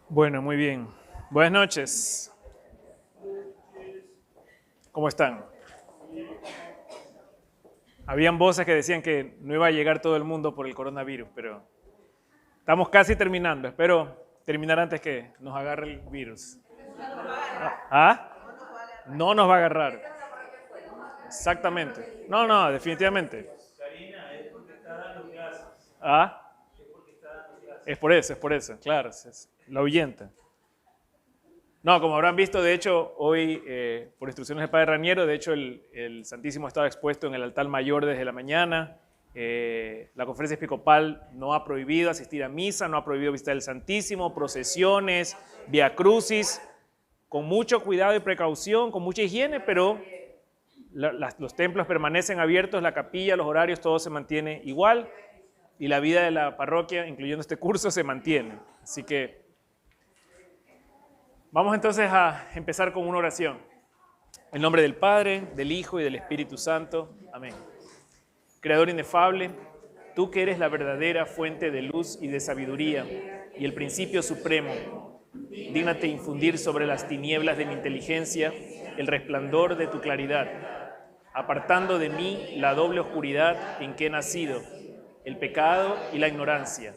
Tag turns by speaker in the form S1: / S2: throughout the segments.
S1: Bueno, muy bien. Buenas noches. ¿Cómo están? Habían voces que decían que no iba a llegar todo el mundo por el coronavirus, pero estamos casi terminando. Espero terminar antes que nos agarre el virus. ¿Ah? No nos va a agarrar. Exactamente. No, definitivamente. ¿Ah? Es por eso, claro. Es la ahuyenta. No, como habrán visto, de hecho, hoy, por instrucciones del Padre Raniero, de hecho, el Santísimo estaba expuesto en el altar mayor desde la mañana. La conferencia episcopal no ha prohibido asistir a misa, no ha prohibido visitar el Santísimo, procesiones, vía crucis, con mucho cuidado y precaución, con mucha higiene, pero los templos permanecen abiertos, la capilla, los horarios, todo se mantiene igual y la vida de la parroquia, incluyendo este curso, se mantiene. Así que vamos entonces a empezar con una oración. En nombre del Padre, del Hijo y del Espíritu Santo. Amén. Creador inefable, tú que eres la verdadera fuente de luz y de sabiduría y el principio supremo, dígnate infundir sobre las tinieblas de mi inteligencia el resplandor de tu claridad, apartando de mí la doble oscuridad en que he nacido, el pecado y la ignorancia.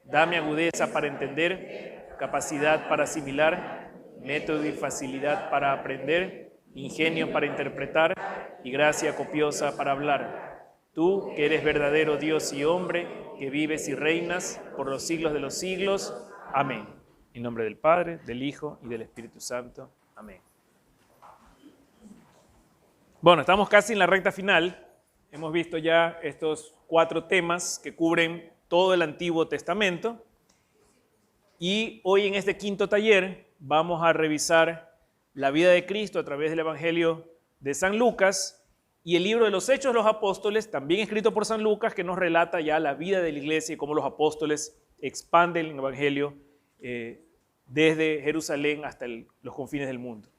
S1: Dame agudeza para entender, capacidad para asimilar, método y facilidad para aprender, ingenio para interpretar y gracia copiosa para hablar. Tú, que eres verdadero Dios y hombre, que vives y reinas por los siglos de los siglos. Amén. En nombre del Padre, del Hijo y del Espíritu Santo. Amén. Bueno, estamos casi en la recta final. Hemos visto ya estos 4 temas que cubren todo el Antiguo Testamento. Y hoy en este 5.º taller vamos a revisar la vida de Cristo a través del Evangelio de San Lucas y el libro de los Hechos de los Apóstoles, también escrito por San Lucas, que nos relata ya la vida de la iglesia y cómo los apóstoles expanden el Evangelio desde Jerusalén hasta los confines del mundo.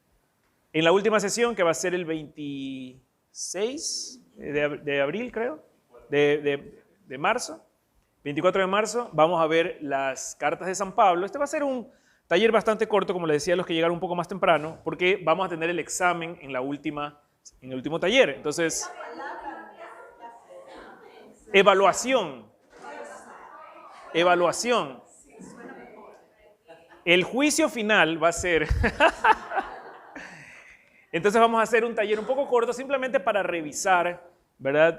S1: En la última sesión, que va a ser el 26 de abril, creo, de marzo, 24 de marzo, vamos a ver las cartas de San Pablo. Este va a ser un taller bastante corto, como les decía a los que llegaron un poco más temprano, porque vamos a tener el examen en el último taller. Entonces, evaluación. El juicio final va a ser... Entonces vamos a hacer un taller un poco corto, simplemente para revisar, ¿verdad?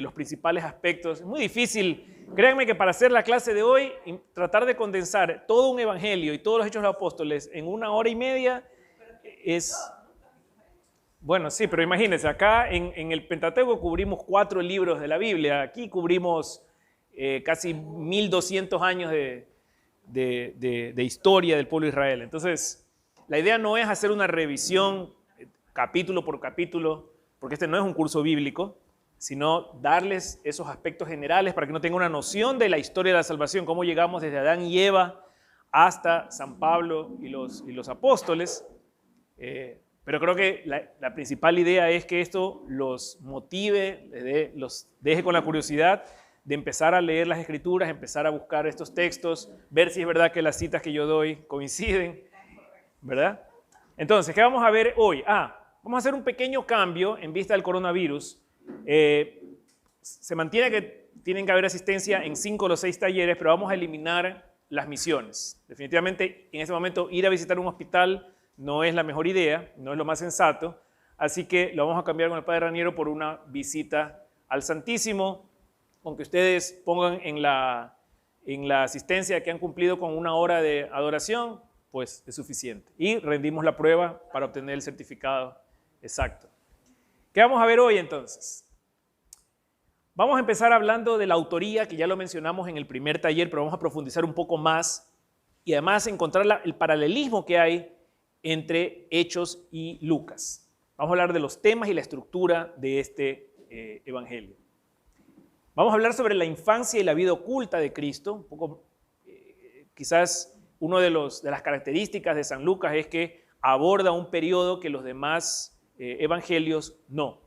S1: Los principales aspectos. Es muy difícil, créanme que para hacer la clase de hoy, tratar de condensar todo un evangelio y todos los hechos de los apóstoles en 1 hora y media es... Bueno, sí, pero imagínense, acá en el Pentateuco cubrimos 4 libros de la Biblia, aquí cubrimos casi 1200 años de historia del pueblo de Israel. Entonces, la idea no es hacer una revisión capítulo por capítulo, porque este no es un curso bíblico, sino darles esos aspectos generales para que no tengan una noción de la historia de la salvación, cómo llegamos desde Adán y Eva hasta San Pablo y los apóstoles. Pero creo que la principal idea es que esto los motive, los deje con la curiosidad de empezar a leer las Escrituras, empezar a buscar estos textos, ver si es verdad que las citas que yo doy coinciden, ¿verdad? Entonces, ¿qué vamos a ver hoy? Vamos a hacer un pequeño cambio en vista del coronavirus. Se mantiene que tienen que haber asistencia en 5 de los 6 talleres, pero vamos a eliminar las misiones. Definitivamente, en este momento, ir a visitar un hospital no es la mejor idea, no es lo más sensato, así que lo vamos a cambiar con el Padre Raniero por una visita al Santísimo, con que ustedes pongan en la asistencia que han cumplido con 1 hora de adoración, pues es suficiente. Y rendimos la prueba para obtener el certificado exacto. ¿Qué vamos a ver hoy entonces? Vamos a empezar hablando de la autoría, que ya lo mencionamos en el primer taller, pero vamos a profundizar un poco más y además encontrar el paralelismo que hay entre Hechos y Lucas. Vamos a hablar de los temas y la estructura de este evangelio. Vamos a hablar sobre la infancia y la vida oculta de Cristo. Un poco, quizás una de las características de San Lucas es que aborda un periodo que los demás evangelios no.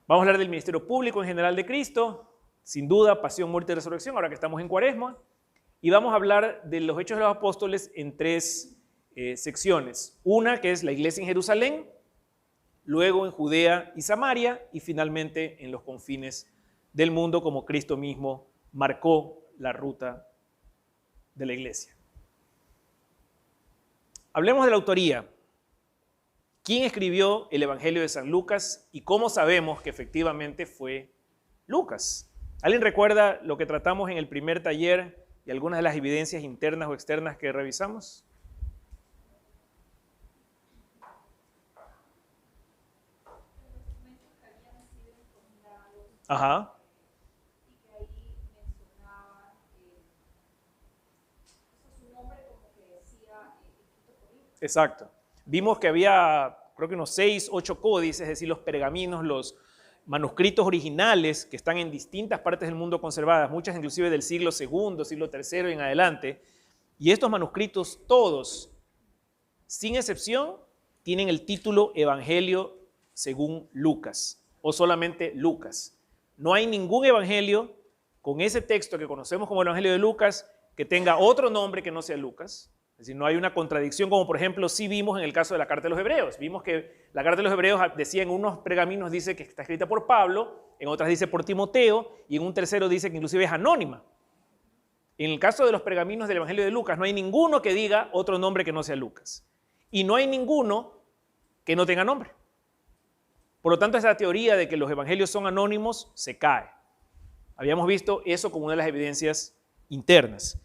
S1: Vamos a hablar del ministerio público en general de Cristo, sin duda, pasión, muerte y resurrección, ahora que estamos en Cuaresma. y vamos a hablar de los Hechos de los Apóstoles en tres secciones. Una que es la iglesia en Jerusalén, luego en Judea y Samaria y finalmente en los confines del mundo, como Cristo mismo marcó la ruta de la iglesia. Hablemos de la autoría. ¿Quién escribió el Evangelio de San Lucas y cómo sabemos que efectivamente fue Lucas? ¿Alguien recuerda lo que tratamos en el primer taller y algunas de las evidencias internas o externas que revisamos? Ajá.
S2: Y que ahí mencionaba su nombre como que decía escrito por Lucas.
S1: Exacto. Vimos que había, creo que unos 6, 8 códices, es decir, los pergaminos, los manuscritos originales que están en distintas partes del mundo conservadas, muchas inclusive del siglo II, siglo III y en adelante. Y estos manuscritos todos, sin excepción, tienen el título Evangelio según Lucas o solamente Lucas. No hay ningún evangelio con ese texto que conocemos como el Evangelio de Lucas que tenga otro nombre que no sea Lucas. Es decir, no hay una contradicción, como por ejemplo sí vimos en el caso de la Carta de los Hebreos. Vimos que la Carta de los Hebreos decía en unos pergaminos dice que está escrita por Pablo, en otras dice por Timoteo y en un tercero dice que inclusive es anónima. En el caso de los pergaminos del Evangelio de Lucas no hay ninguno que diga otro nombre que no sea Lucas. Y no hay ninguno que no tenga nombre. Por lo tanto, esa teoría de que los evangelios son anónimos se cae. Habíamos visto eso como una de las evidencias internas.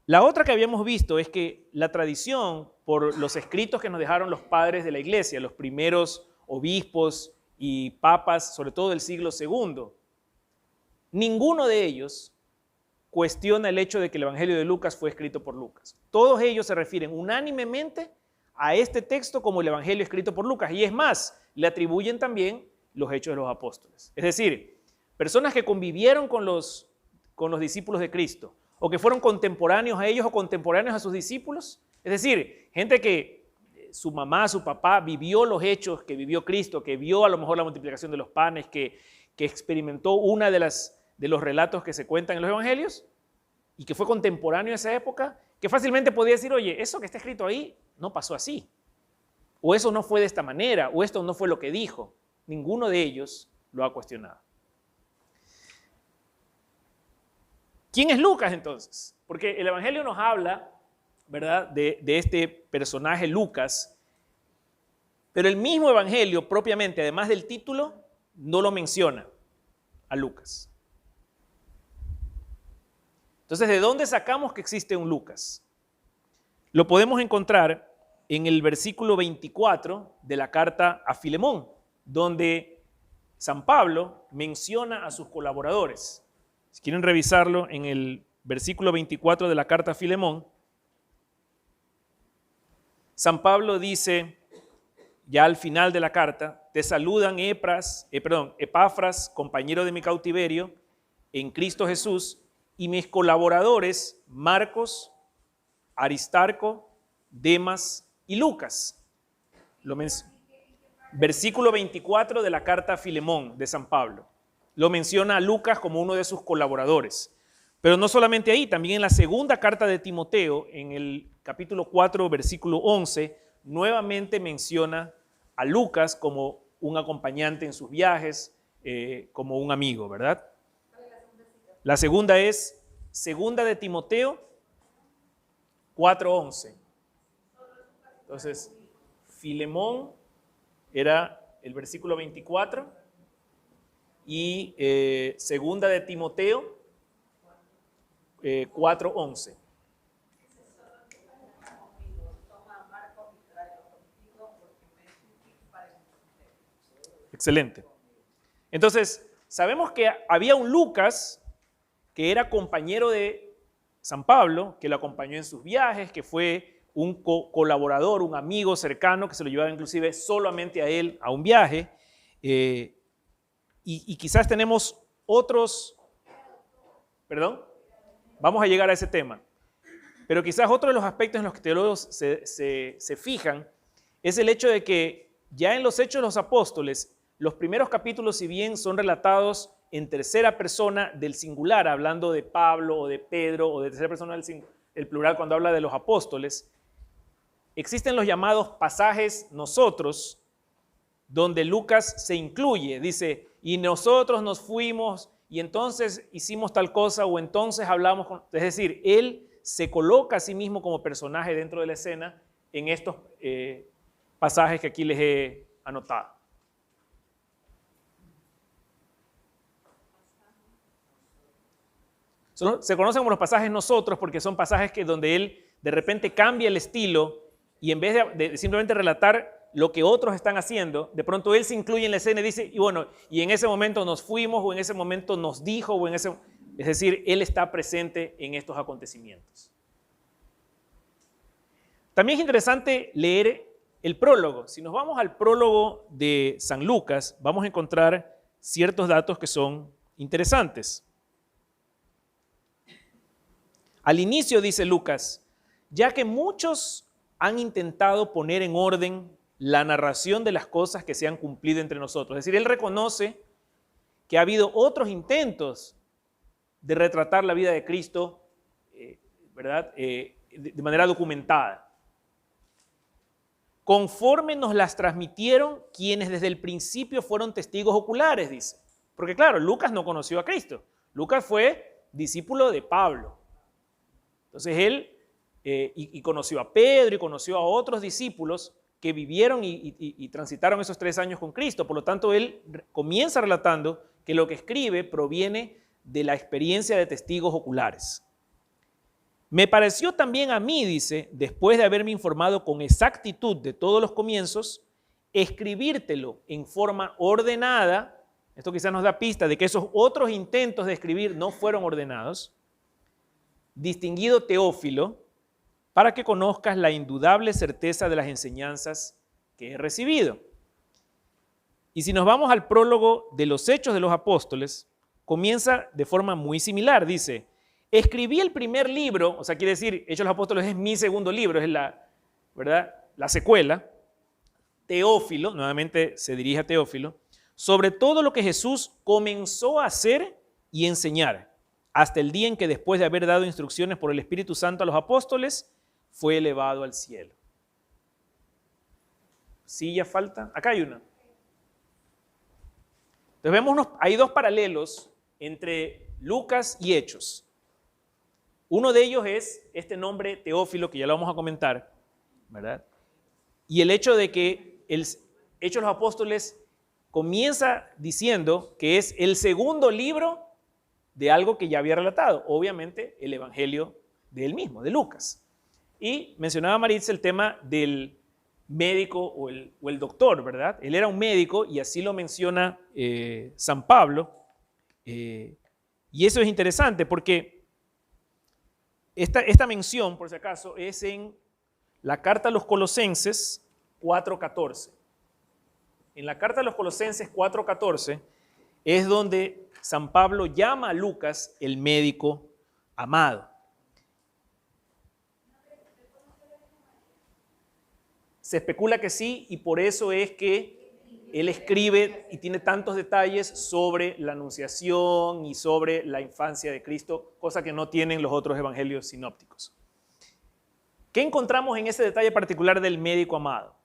S1: La otra que habíamos visto es que la tradición, por los escritos que nos dejaron los padres de la iglesia, los primeros obispos y papas, sobre todo del siglo II, ninguno de ellos cuestiona el hecho de que el Evangelio de Lucas fue escrito por Lucas. Todos ellos se refieren unánimemente a este texto como el Evangelio escrito por Lucas. Y es más, le atribuyen también los Hechos de los Apóstoles. Es decir, personas que convivieron con los discípulos de Cristo, o que fueron contemporáneos a ellos o contemporáneos a sus discípulos. Es decir, gente que su mamá, su papá vivió los hechos que vivió Cristo, que vio a lo mejor la multiplicación de los panes, que experimentó una de los relatos que se cuentan en los evangelios y que fue contemporáneo a esa época, que fácilmente podía decir, oye, eso que está escrito ahí no pasó así, o eso no fue de esta manera, o esto no fue lo que dijo. Ninguno de ellos lo ha cuestionado. ¿Quién es Lucas entonces? Porque el Evangelio nos habla, ¿verdad?, de este personaje Lucas, pero el mismo Evangelio propiamente, además del título, no lo menciona a Lucas. Entonces, ¿de dónde sacamos que existe un Lucas? Lo podemos encontrar en el versículo 24 de la carta a Filemón, donde San Pablo menciona a sus colaboradores. Si quieren revisarlo, en el versículo 24 de la carta a Filemón, San Pablo dice, ya al final de la carta, te saludan Epafras, compañero de mi cautiverio, en Cristo Jesús, y mis colaboradores, Marcos, Aristarco, Demas y Lucas. Versículo 24 de la carta a Filemón de San Pablo. Lo menciona a Lucas como uno de sus colaboradores. Pero no solamente ahí, también en la segunda carta de Timoteo, en el capítulo 4, versículo 11, nuevamente menciona a Lucas como un acompañante en sus viajes, como un amigo, ¿verdad? La segunda es segunda de Timoteo 4:11. Entonces, Filemón era el versículo 24 y segunda de Timoteo 4:11. Excelente. Entonces, sabemos que había un Lucas que era compañero de San Pablo, que lo acompañó en sus viajes, que fue un colaborador, un amigo cercano, que se lo llevaba inclusive solamente a él a un viaje. Y quizás tenemos otros, vamos a llegar a ese tema, pero quizás otro de los aspectos en los que teólogos se fijan es el hecho de que ya en los Hechos de los Apóstoles, los primeros capítulos, si bien son relatados en tercera persona del singular, hablando de Pablo o de Pedro, o de tercera persona del plural cuando habla de los apóstoles. Existen los llamados pasajes nosotros, donde Lucas se incluye, dice, y nosotros nos fuimos y entonces hicimos tal cosa o entonces hablamos con... Es decir, él se coloca a sí mismo como personaje dentro de la escena en estos pasajes que aquí les he anotado. Se conocen como los pasajes nosotros porque son pasajes donde él de repente cambia el estilo y en vez de simplemente relatar lo que otros están haciendo, de pronto él se incluye en la escena y dice, y bueno, y en ese momento nos fuimos, o en ese momento nos dijo, o en ese... Es decir, él está presente en estos acontecimientos. También es interesante leer el prólogo. Si nos vamos al prólogo de San Lucas, vamos a encontrar ciertos datos que son interesantes. Al inicio dice Lucas, ya que muchos han intentado poner en orden la narración de las cosas que se han cumplido entre nosotros. Es decir, él reconoce que ha habido otros intentos de retratar la vida de Cristo, ¿verdad? De manera documentada. Conforme nos las transmitieron quienes desde el principio fueron testigos oculares, dice. Porque claro, Lucas no conoció a Cristo. Lucas fue discípulo de Pablo. Entonces él y conoció a Pedro y conoció a otros discípulos que vivieron y transitaron esos 3 años con Cristo. Por lo tanto, él comienza relatando que lo que escribe proviene de la experiencia de testigos oculares. Me pareció también a mí, dice, después de haberme informado con exactitud de todos los comienzos, escribírtelo en forma ordenada. Esto quizás nos da pista de que esos otros intentos de escribir no fueron ordenados. Distinguido Teófilo, para que conozcas la indudable certeza de las enseñanzas que he recibido. Y si nos vamos al prólogo de los Hechos de los Apóstoles, comienza de forma muy similar. Dice, escribí el primer libro, o sea, quiere decir, Hechos de los Apóstoles es mi segundo libro, es ¿verdad? La secuela. Teófilo, nuevamente se dirige a Teófilo, sobre todo lo que Jesús comenzó a hacer y enseñar, hasta el día en que después de haber dado instrucciones por el Espíritu Santo a los apóstoles, fue elevado al cielo. ¿Sí ya falta? Acá hay una. Entonces vemos, hay 2 paralelos entre Lucas y Hechos. Uno de ellos es este nombre Teófilo, que ya lo vamos a comentar, ¿verdad? Y el hecho de que el Hechos de los Apóstoles comienza diciendo que es el segundo libro de algo que ya había relatado, obviamente el Evangelio de él mismo, de Lucas. Y mencionaba Maritza el tema del médico o el doctor, ¿verdad? Él era un médico y así lo menciona San Pablo. Y eso es interesante porque esta mención, por si acaso, es en la carta a los Colosenses 4:14. En la carta a los Colosenses 4:14 es donde San Pablo llama a Lucas el médico amado. Se especula que sí, y por eso es que él escribe y tiene tantos detalles sobre la anunciación y sobre la infancia de Cristo, cosa que no tienen los otros evangelios sinópticos. ¿Qué encontramos en ese detalle particular del médico amado?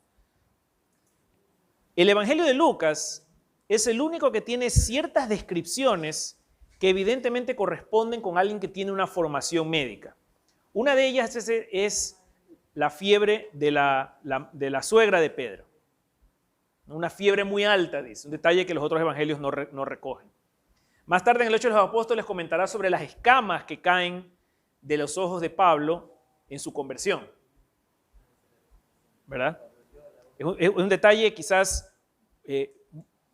S1: El evangelio de Lucas es el único que tiene ciertas descripciones que evidentemente corresponden con alguien que tiene una formación médica. Una de ellas es la fiebre de la suegra de Pedro. Una fiebre muy alta, dice, un detalle que los otros evangelios no recogen. Más tarde en el Hechos de los Apóstoles comentará sobre las escamas que caen de los ojos de Pablo en su conversión. ¿Verdad? Es un detalle quizás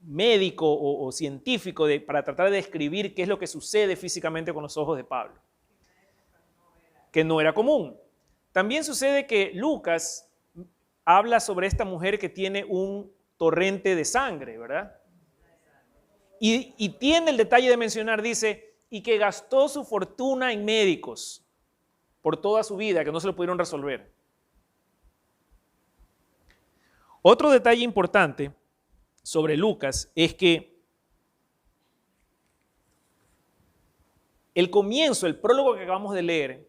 S1: médico o científico para tratar de describir qué es lo que sucede físicamente con los ojos de Pablo. Que no era común. También sucede que Lucas habla sobre esta mujer que tiene un torrente de sangre, ¿verdad? Y tiene el detalle de mencionar, dice, y que gastó su fortuna en médicos por toda su vida, que no se lo pudieron resolver. Otro detalle importante sobre Lucas es que el comienzo, el prólogo que acabamos de leer,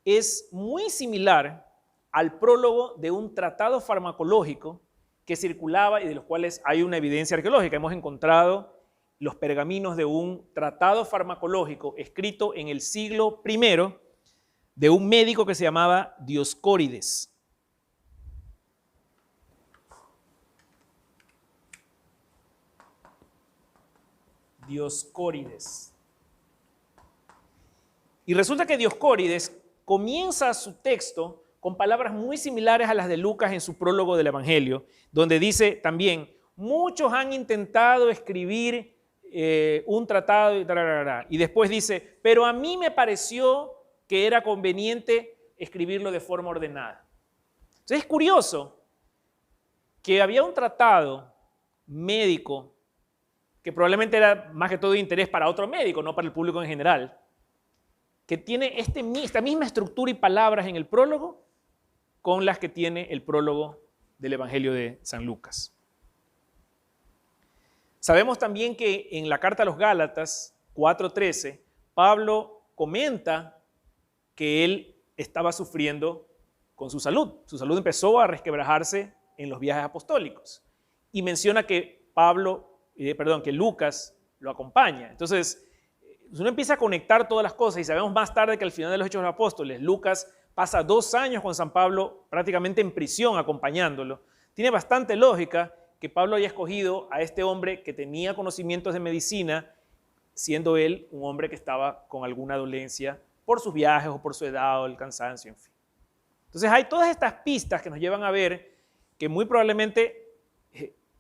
S1: es muy similar al prólogo de un tratado farmacológico que circulaba y de los cuales hay una evidencia arqueológica. Hemos encontrado los pergaminos de un tratado farmacológico escrito en el siglo I de un médico que se llamaba Dioscórides. Dioscórides. Y resulta que Dioscórides comienza su texto con palabras muy similares a las de Lucas en su prólogo del Evangelio, donde dice también, muchos han intentado escribir un tratado y después dice, pero a mí me pareció que era conveniente escribirlo de forma ordenada. Entonces es curioso que había un tratado médico que probablemente era más que todo de interés para otro médico, no para el público en general, que tiene esta misma estructura y palabras en el prólogo con las que tiene el prólogo del Evangelio de San Lucas. Sabemos también que en la carta a los Gálatas 4:13, Pablo comenta que él estaba sufriendo con su salud. Su salud empezó a resquebrajarse en los viajes apostólicos y menciona que que Lucas lo acompaña. Entonces, uno empieza a conectar todas las cosas y sabemos más tarde que al final de los Hechos de los Apóstoles, Lucas pasa 2 años con San Pablo prácticamente en prisión acompañándolo. Tiene bastante lógica que Pablo haya escogido a este hombre que tenía conocimientos de medicina, siendo él un hombre que estaba con alguna dolencia por sus viajes o por su edad o el cansancio, en fin. Entonces hay todas estas pistas que nos llevan a ver que muy probablemente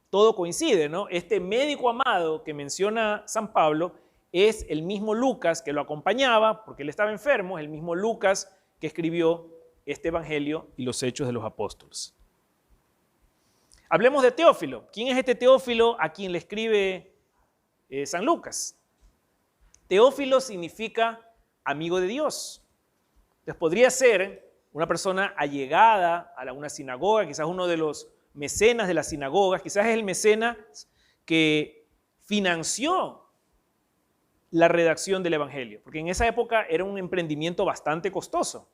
S1: todo coincide, ¿no? Este médico amado que menciona San Pablo es el mismo Lucas que lo acompañaba porque él estaba enfermo, es el mismo Lucas que escribió este Evangelio y los Hechos de los Apóstoles. Hablemos de Teófilo. ¿Quién es este Teófilo a quien le escribe San Lucas? Teófilo significa amigo de Dios. Entonces podría ser una persona allegada a una sinagoga, quizás uno de los mecenas de las sinagogas, quizás es el mecenas que financió la redacción del Evangelio, porque en esa época era un emprendimiento bastante costoso.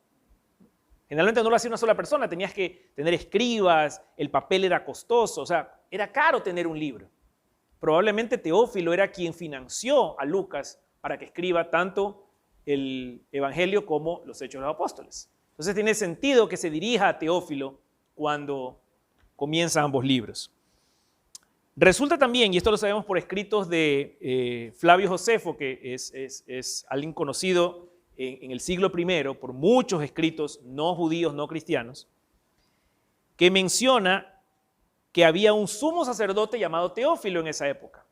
S1: Generalmente no lo hacía una sola persona, tenías que tener escribas, el papel era costoso, o sea, era caro tener un libro. Probablemente Teófilo era quien financió a Lucas para que escriba tanto el Evangelio como los Hechos de los Apóstoles. Entonces tiene sentido que se dirija a Teófilo cuando comienzan ambos libros. Resulta también, y esto lo sabemos por escritos de Flavio Josefo, que es alguien conocido en el siglo I por muchos escritos no judíos, no cristianos, que menciona que había un sumo sacerdote llamado Teófilo en esa época,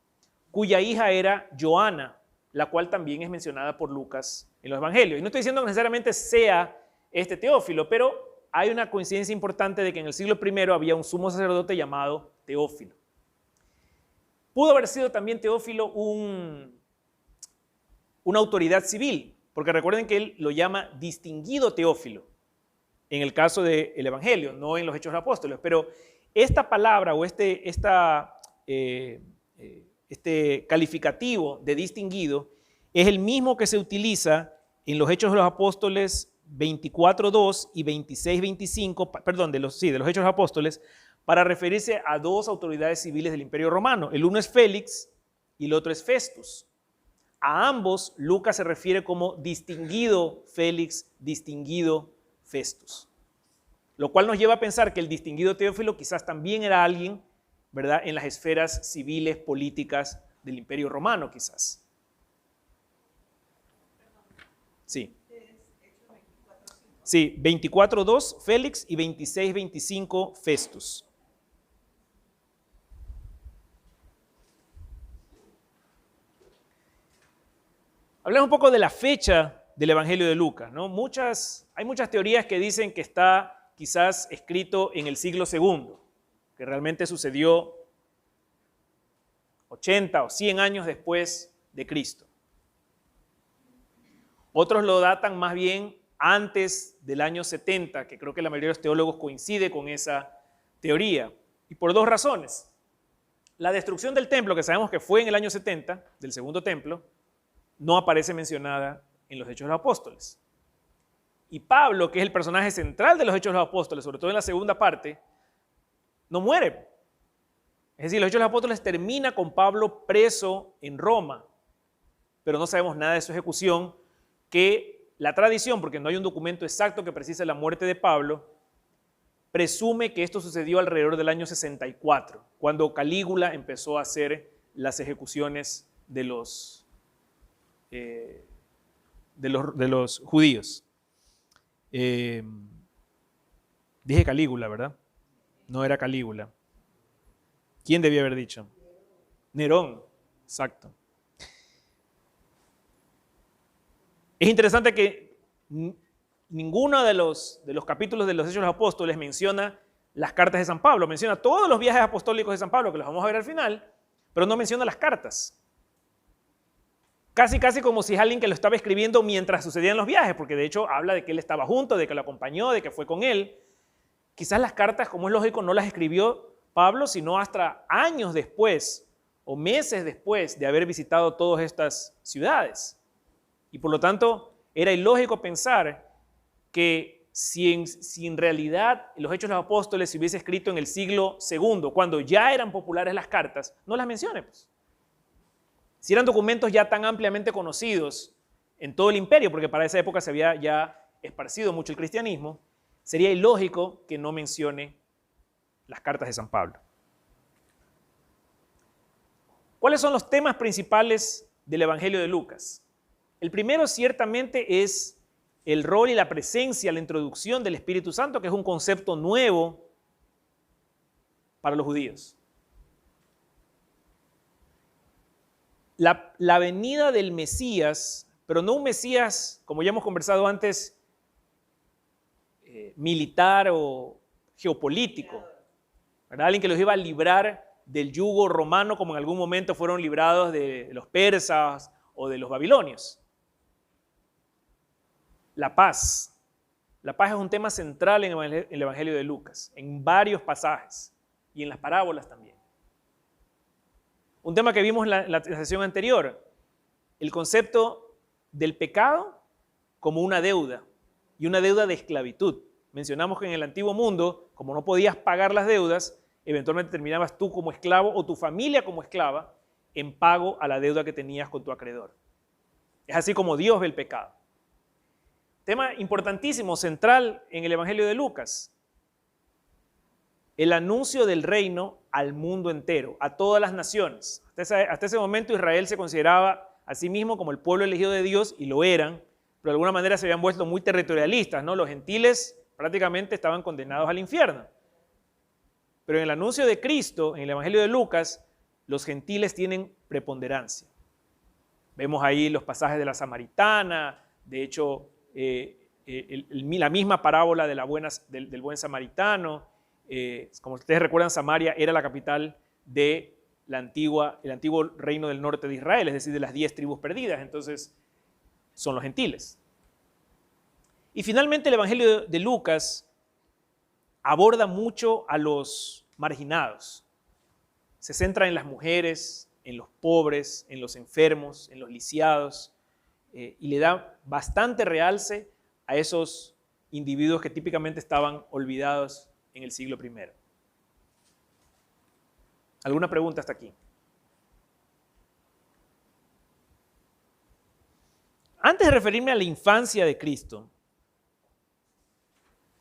S1: cuya hija era Joana, la cual también es mencionada por Lucas en los Evangelios. Y no estoy diciendo que necesariamente sea este Teófilo, pero hay una coincidencia importante de que en el siglo I había un sumo sacerdote llamado Teófilo. Pudo haber sido también Teófilo una autoridad civil, porque recuerden que él lo llama distinguido Teófilo en el caso del Evangelio, no en los Hechos de los Apóstoles. Pero esta palabra o este calificativo de distinguido es el mismo que se utiliza en los Hechos de los Apóstoles 24:2 y 26:25, perdón, de los Hechos de los Apóstoles, para referirse a 2 autoridades civiles del Imperio Romano. El uno es Félix y el otro es Festus. A ambos Lucas se refiere como distinguido Félix, distinguido Festus. Lo cual nos lleva a pensar que el distinguido Teófilo quizás también era alguien, ¿verdad?, en las esferas civiles, políticas del Imperio Romano, quizás. Sí. Sí, 24:2 Félix y 26:25 Festus. Hablemos un poco de la fecha del Evangelio de Lucas, ¿no? Hay muchas teorías que dicen que está quizás escrito en el siglo II, que realmente sucedió 80 o 100 años después de Cristo. Otros lo datan más bien antes del año 70, que creo que la mayoría de los teólogos coincide con esa teoría, y por 2 razones. La destrucción del templo, que sabemos que fue en el año 70, del segundo templo, no aparece mencionada en los Hechos de los Apóstoles. Y Pablo, que es el personaje central de los Hechos de los Apóstoles, sobre todo en la segunda parte, no muere. Es decir, los Hechos de los Apóstoles termina con Pablo preso en Roma, pero no sabemos nada de su ejecución, que la tradición, porque no hay un documento exacto que precise la muerte de Pablo, presume que esto sucedió alrededor del año 64, cuando Calígula empezó a hacer las ejecuciones de los judíos. Dije Calígula, ¿verdad? No era Calígula. ¿Quién debía haber dicho? Nerón, exacto. Es interesante que ninguno de los capítulos de los Hechos de los Apóstoles menciona las cartas de San Pablo. Menciona todos los viajes apostólicos de San Pablo, que los vamos a ver al final, pero no menciona las cartas. Casi como si es alguien que lo estaba escribiendo mientras sucedían los viajes, porque de hecho habla de que él estaba junto, de que lo acompañó, de que fue con él. Quizás las cartas, como es lógico, no las escribió Pablo, sino hasta años después o meses después de haber visitado todas estas ciudades. Y por lo tanto, era ilógico pensar que si en realidad los Hechos de los Apóstoles se hubiese escrito en el siglo II, cuando ya eran populares las cartas, no las mencione, pues. Si eran documentos ya tan ampliamente conocidos en todo el imperio, porque para esa época se había ya esparcido mucho el cristianismo, sería ilógico que no mencione las cartas de San Pablo. ¿Cuáles son los temas principales del Evangelio de Lucas? El primero ciertamente es el rol y la presencia, la introducción del Espíritu Santo, que es un concepto nuevo para los judíos. La venida del Mesías, pero no un Mesías, como ya hemos conversado antes, militar o geopolítico, ¿verdad? Alguien que los iba a librar del yugo romano, como en algún momento fueron librados de los persas o de los babilonios. La paz. La paz es un tema central en el Evangelio de Lucas, en varios pasajes y en las parábolas también. Un tema que vimos en la sesión anterior, el concepto del pecado como una deuda y una deuda de esclavitud. Mencionamos que en el antiguo mundo, como no podías pagar las deudas, eventualmente terminabas tú como esclavo o tu familia como esclava en pago a la deuda que tenías con tu acreedor. Es así como Dios ve el pecado. Tema importantísimo, central en el Evangelio de Lucas. El anuncio del reino al mundo entero, a todas las naciones. Hasta ese momento Israel se consideraba a sí mismo como el pueblo elegido de Dios, y lo eran, pero de alguna manera se habían vuelto muy territorialistas, ¿no? Los gentiles prácticamente estaban condenados al infierno. Pero en el anuncio de Cristo, en el Evangelio de Lucas, los gentiles tienen preponderancia. Vemos ahí los pasajes de la Samaritana, de hecho, la misma parábola de del buen samaritano. Como ustedes recuerdan, Samaria era la capital del antiguo reino del norte de Israel, es decir, de las 10 tribus perdidas. Entonces, son los gentiles. Y finalmente el Evangelio de Lucas aborda mucho a los marginados. Se centra en las mujeres, en los pobres, en los enfermos, en los lisiados, y le da bastante realce a esos individuos que típicamente estaban olvidados en el siglo I. ¿Alguna pregunta hasta aquí? Antes de referirme a la infancia de Cristo,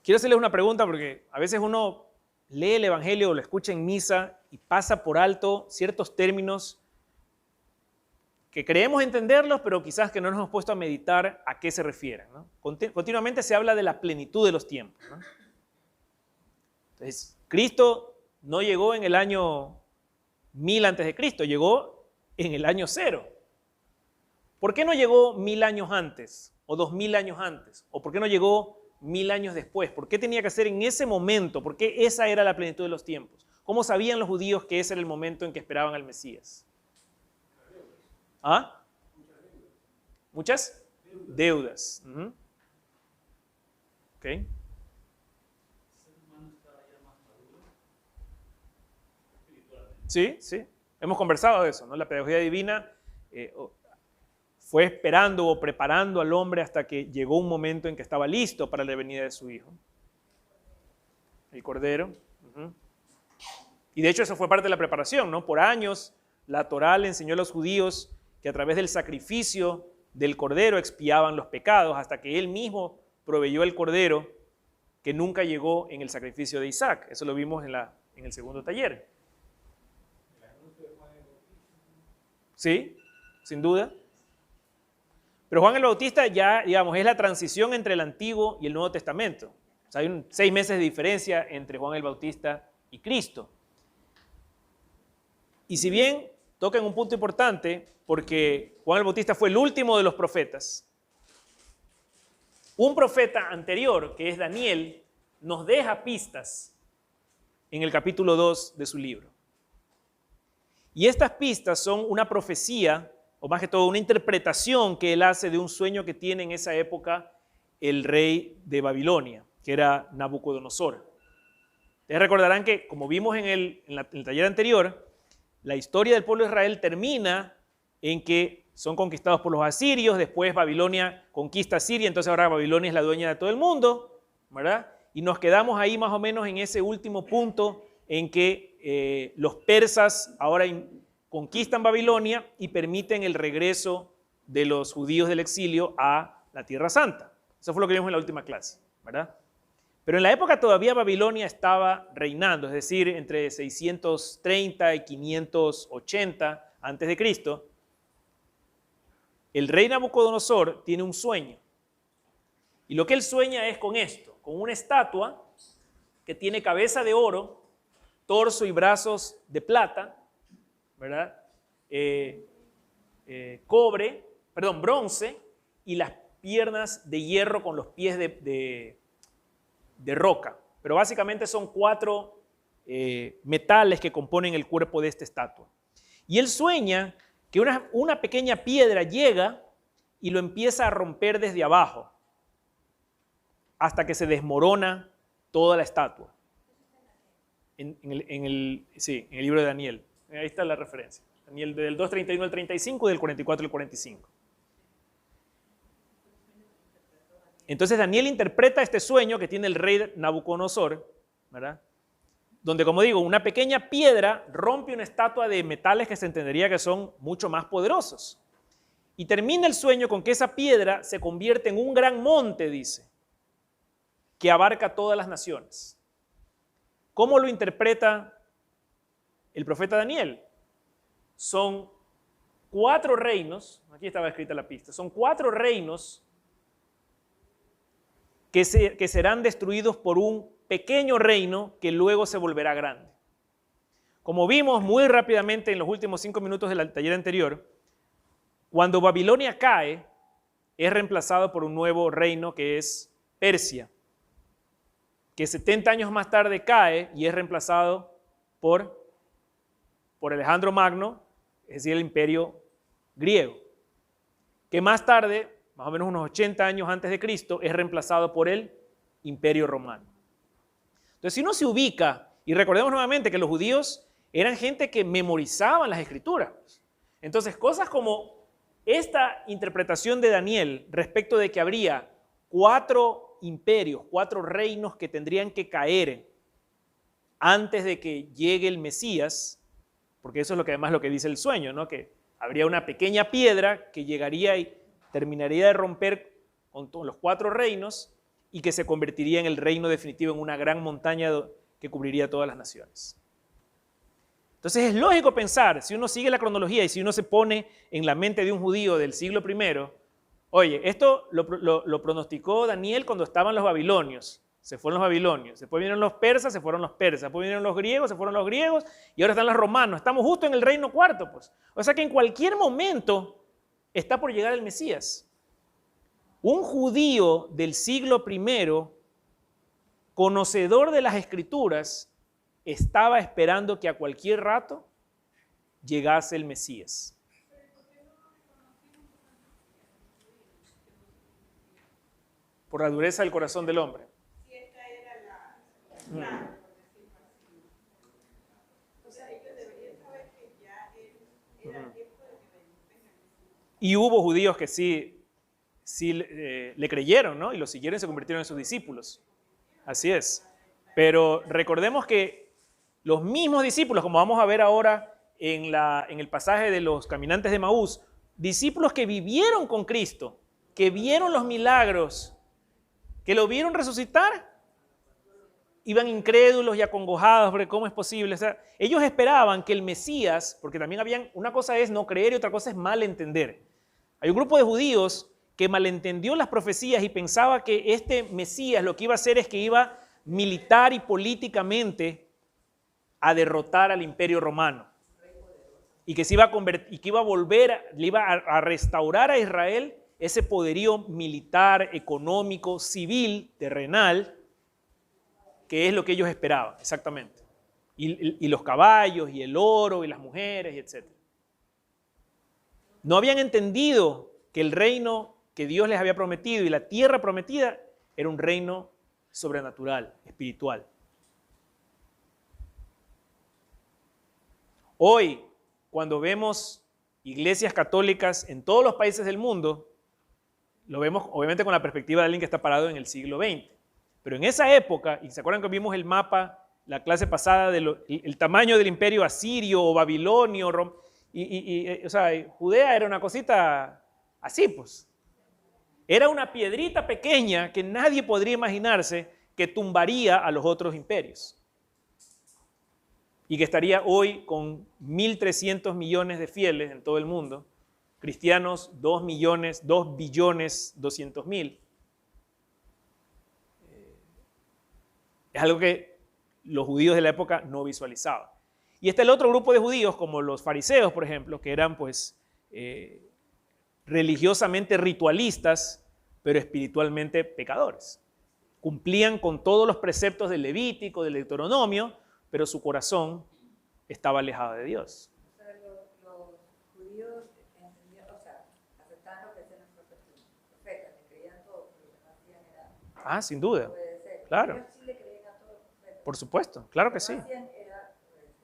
S1: quiero hacerles una pregunta, porque a veces uno lee el Evangelio o lo escucha en misa y pasa por alto ciertos términos que creemos entenderlos, pero quizás que no nos hemos puesto a meditar a qué se refieren, ¿no? Continuamente se habla de la plenitud de los tiempos, ¿no? Entonces, Cristo no llegó en el año 1000 antes de Cristo, llegó en el año 0. ¿Por qué no llegó 1000 años antes o 2000 años antes? ¿O por qué no llegó 1000 años después? ¿Por qué tenía que ser en ese momento? ¿Por qué esa era la plenitud de los tiempos? ¿Cómo sabían los judíos que ese era el momento en que esperaban al Mesías? ¿Ah? ¿Muchas? Deudas. Ok. Sí, sí. Hemos conversado de eso, ¿no? La pedagogía divina fue esperando o preparando al hombre hasta que llegó un momento en que estaba listo para la venida de su hijo. El Cordero. Y de hecho eso fue parte de la preparación, ¿no? Por años la Torá le enseñó a los judíos que a través del sacrificio del Cordero expiaban los pecados hasta que él mismo proveyó el Cordero que nunca llegó en el sacrificio de Isaac. Eso lo vimos en el segundo taller. Sí, sin duda. Pero Juan el Bautista ya, digamos, es la transición entre el Antiguo y el Nuevo Testamento. O sea, hay 6 meses de diferencia entre Juan el Bautista y Cristo. Y si bien tocan un punto importante, porque Juan el Bautista fue el último de los profetas, un profeta anterior, que es Daniel, nos deja pistas en el capítulo 2 de su libro. Y estas pistas son una profecía, o más que todo una interpretación que él hace de un sueño que tiene en esa época el rey de Babilonia, que era Nabucodonosor. Ustedes recordarán que, como vimos en el taller anterior, la historia del pueblo de Israel termina en que son conquistados por los asirios, después Babilonia conquista Siria, entonces ahora Babilonia es la dueña de todo el mundo, ¿verdad? Y nos quedamos ahí más o menos en ese último punto en que los persas ahora conquistan Babilonia y permiten el regreso de los judíos del exilio a la Tierra Santa. Eso fue lo que vimos en la última clase, ¿verdad? Pero en la época todavía Babilonia estaba reinando, es decir, entre 630 y 580 antes de Cristo. El rey Nabucodonosor tiene un sueño. Y lo que él sueña es con esto, con una estatua que tiene cabeza de oro, torso y brazos de plata, ¿verdad? Bronce, y las piernas de hierro con los pies de roca. Pero básicamente son 4 metales que componen el cuerpo de esta estatua. Y él sueña que una pequeña piedra llega y lo empieza a romper desde abajo hasta que se desmorona toda la estatua. En el libro de Daniel. Ahí está la referencia. Daniel del 2:31 al 35 y del 44 al 45. Entonces Daniel interpreta este sueño que tiene el rey Nabucodonosor, ¿verdad? Donde, como digo, una pequeña piedra rompe una estatua de metales que se entendería que son mucho más poderosos. Y termina el sueño con que esa piedra se convierte en un gran monte, dice, que abarca todas las naciones. ¿Cómo lo interpreta el profeta Daniel? Son 4 reinos, aquí estaba escrita la pista, son 4 reinos que serán destruidos por un pequeño reino que luego se volverá grande. Como vimos muy rápidamente en los últimos 5 minutos del taller anterior, cuando Babilonia cae, es reemplazado por un nuevo reino que es Persia, que 70 años más tarde cae y es reemplazado por Alejandro Magno, es decir, el imperio griego, que más tarde, más o menos unos 80 años antes de Cristo, es reemplazado por el imperio romano. Entonces, si uno se ubica, y recordemos nuevamente que los judíos eran gente que memorizaban las escrituras, entonces cosas como esta interpretación de Daniel respecto de que habría 4 imperios, 4 reinos que tendrían que caer antes de que llegue el Mesías, porque eso es lo que dice el sueño, ¿no? Que habría una pequeña piedra que llegaría y terminaría de romper con todos los 4 reinos y que se convertiría en el reino definitivo, en una gran montaña que cubriría todas las naciones. Entonces es lógico pensar, si uno sigue la cronología y si uno se pone en la mente de un judío del siglo I, oye, esto lo pronosticó Daniel cuando estaban los babilonios. Se fueron los babilonios, después vinieron los persas, se fueron los persas, después vinieron los griegos, se fueron los griegos, y ahora están los romanos. Estamos justo en el reino cuarto, pues. O sea que en cualquier momento está por llegar el Mesías. Un judío del siglo I, conocedor de las escrituras, estaba esperando que a cualquier rato llegase el Mesías. Por la dureza del corazón del hombre.
S2: Claro, por decirlo así. O sea, ellos deberían saber que ya era tiempo de que venga el Mesías.
S1: Y hubo judíos que sí le creyeron, ¿no? Y lo siguieron y se convirtieron en sus discípulos. Así es. Pero recordemos que los mismos discípulos, como vamos a ver ahora en el pasaje de los caminantes de Maús, discípulos que vivieron con Cristo, que vieron los milagros, que lo vieron resucitar, iban incrédulos y acongojados porque cómo es posible. O sea, ellos esperaban que el Mesías, porque también una cosa es no creer y otra cosa es malentender. Hay un grupo de judíos que malentendió las profecías y pensaba que este Mesías lo que iba a hacer es que iba militar y políticamente a derrotar al Imperio Romano. Y que se iba a convertir, y que iba a volver, le iba a restaurar a Israel ese poderío militar, económico, civil, terrenal, que es lo que ellos esperaban, exactamente. Y los caballos, y el oro, y las mujeres, y etc. No habían entendido que el reino que Dios les había prometido y la tierra prometida era un reino sobrenatural, espiritual. Hoy, cuando vemos iglesias católicas en todos los países del mundo, lo vemos obviamente con la perspectiva de alguien que está parado en el siglo XX. Pero en esa época, y se acuerdan que vimos el mapa, la clase pasada, el tamaño del imperio asirio o babilonio, o sea, Judea era una cosita así, pues. Era una piedrita pequeña que nadie podría imaginarse que tumbaría a los otros imperios. Y que estaría hoy con 1.300 millones de fieles en todo el mundo, cristianos 2.200.000. Es algo que los judíos de la época no visualizaban. Y está el otro grupo de judíos, como los fariseos, por ejemplo, que eran pues religiosamente ritualistas, pero espiritualmente pecadores. Cumplían con todos los preceptos del Levítico, del Deuteronomio, pero su corazón estaba alejado de Dios.
S2: O sea, los judíos entendían, o sea, aceptaban lo que decían los profetas, le creían todo, pero lo que no hacían era
S1: Sin duda.
S2: obedecer.
S1: Claro.
S2: Ellos sí le creían a todos los profetas.
S1: Por supuesto, claro que
S2: Lo
S1: sí.
S2: que no hacían era obedecer.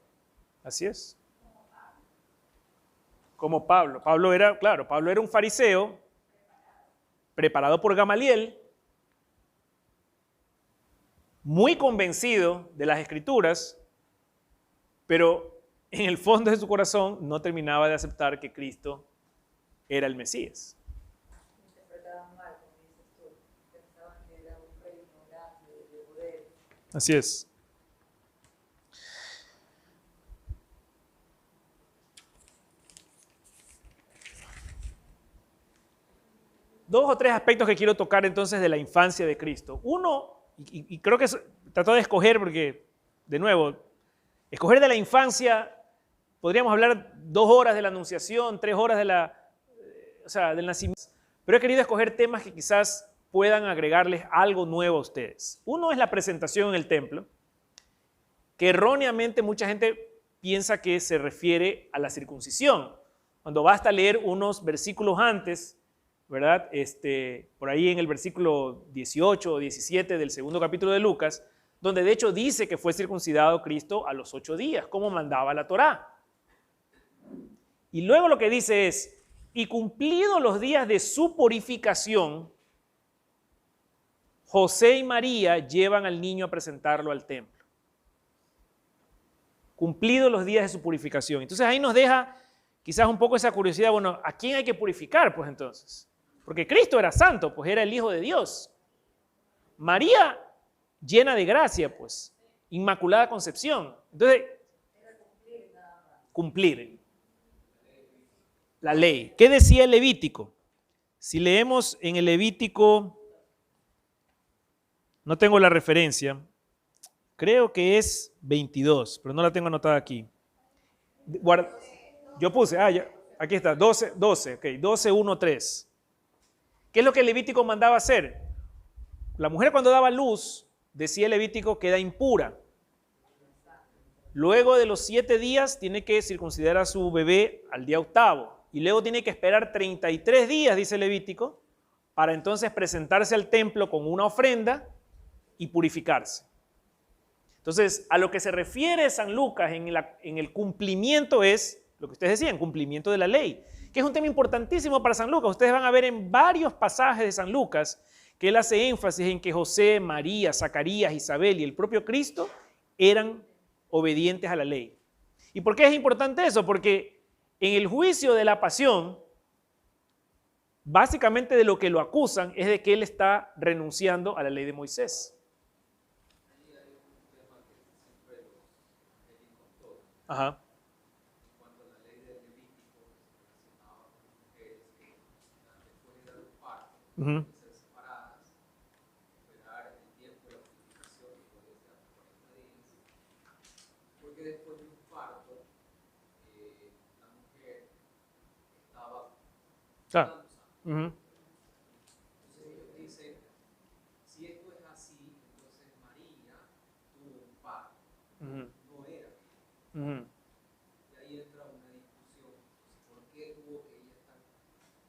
S1: Así es. Como Pablo. Pablo era un fariseo preparado por Gamaliel, muy convencido de las Escrituras, pero en el fondo de su corazón no terminaba de aceptar que Cristo era el Mesías.
S2: Interpretaban mal, como dices tú. Pensaban que era un reino grande de poder.
S1: Así es. Dos o tres aspectos que quiero tocar entonces de la infancia de Cristo. Uno, y creo que trato de escoger porque, de nuevo, escoger de la infancia, podríamos hablar 2 horas de la anunciación, 3 horas del nacimiento, pero he querido escoger temas que quizás puedan agregarles algo nuevo a ustedes. Uno es la presentación en el templo, que erróneamente mucha gente piensa que se refiere a la circuncisión, cuando basta leer unos versículos antes, ¿verdad? Por ahí en el versículo 18 o 17 del segundo capítulo de Lucas, donde de hecho dice que fue circuncidado Cristo a los 8 días, como mandaba la Torá. Y luego lo que dice es, y cumplidos los días de su purificación, José y María llevan al niño a presentarlo al templo. Cumplidos los días de su purificación. Entonces ahí nos deja quizás un poco esa curiosidad, bueno, ¿a quién hay que purificar pues entonces? Porque Cristo era santo, pues era el Hijo de Dios. María, llena de gracia, pues, inmaculada concepción. Entonces, cumplir la ley. ¿Qué decía el Levítico? Si leemos en el Levítico, no tengo la referencia, creo que es 22, pero no la tengo anotada aquí. Yo puse, aquí está, 12, ok, 12, 1, 3. ¿Qué es lo que el Levítico mandaba hacer? La mujer cuando daba luz, decía el Levítico, queda impura. Luego de los 7 días tiene que circuncidar a su bebé al día 8º. Y luego tiene que esperar 33 días, dice el Levítico, para entonces presentarse al templo con una ofrenda y purificarse. Entonces, a lo que se refiere San Lucas en el cumplimiento es, lo que ustedes decían, cumplimiento de la ley. que es un tema importantísimo para San Lucas. Ustedes van a ver en varios pasajes de San Lucas que él hace énfasis en que José, María, Zacarías, Isabel y el propio Cristo eran obedientes a la ley. ¿Y por qué es importante eso? Porque en el juicio de la pasión, básicamente de lo que lo acusan es de que él está renunciando a la ley de Moisés. Ajá. Uh-huh. Claro. Uh-huh.
S3: Entonces ellos dicen, si esto es así, entonces María tuvo un parto,
S1: Uh-huh.
S3: no era.
S1: Uh-huh.
S3: Y ahí entra una discusión, ¿por qué tuvo que ella estar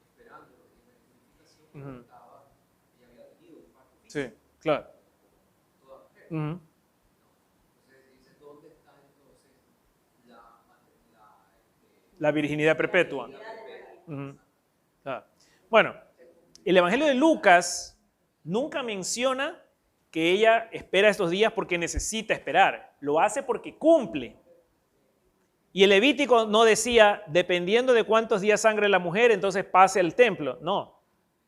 S3: esperando los días de purificación?
S1: Uh-huh.
S3: Ella había tenido un parto físico.
S1: Sí, claro.
S3: Toda mujer.
S1: Uh-huh.
S3: Entonces dice, ¿dónde está entonces
S1: La virginidad perpetua. Uh-huh. Claro. Bueno, el Evangelio de Lucas nunca menciona que ella espera estos días porque necesita esperar. Lo hace porque cumple. Y el Levítico no decía, dependiendo de cuántos días sangre la mujer, entonces pase al templo. No.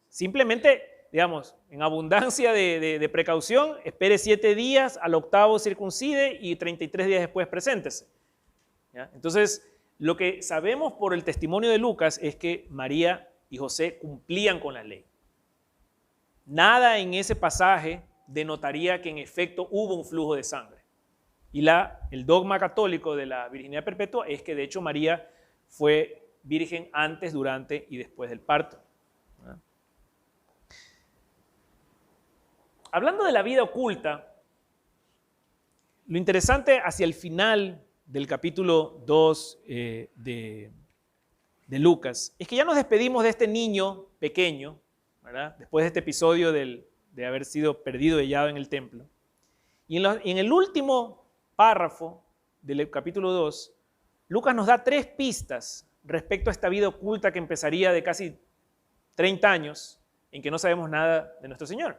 S1: Simplemente, digamos, en abundancia de precaución, espere 7 días, al octavo circuncide y 33 días después preséntese. ¿Ya? Entonces, lo que sabemos por el testimonio de Lucas es que María y José cumplían con la ley. Nada en ese pasaje denotaría que en efecto hubo un flujo de sangre. Y el dogma católico de la virginidad perpetua es que de hecho María fue virgen antes, durante y después del parto. ¿Ah? Hablando de la vida oculta, lo interesante hacia el final del capítulo 2 de Lucas es que ya nos despedimos de este niño pequeño, ¿verdad? Después de este episodio de haber sido perdido y hallado en el templo. Y en el último párrafo del capítulo 2, Lucas nos da 3 pistas respecto a esta vida oculta que empezaría de casi 30 años en que no sabemos nada de nuestro Señor.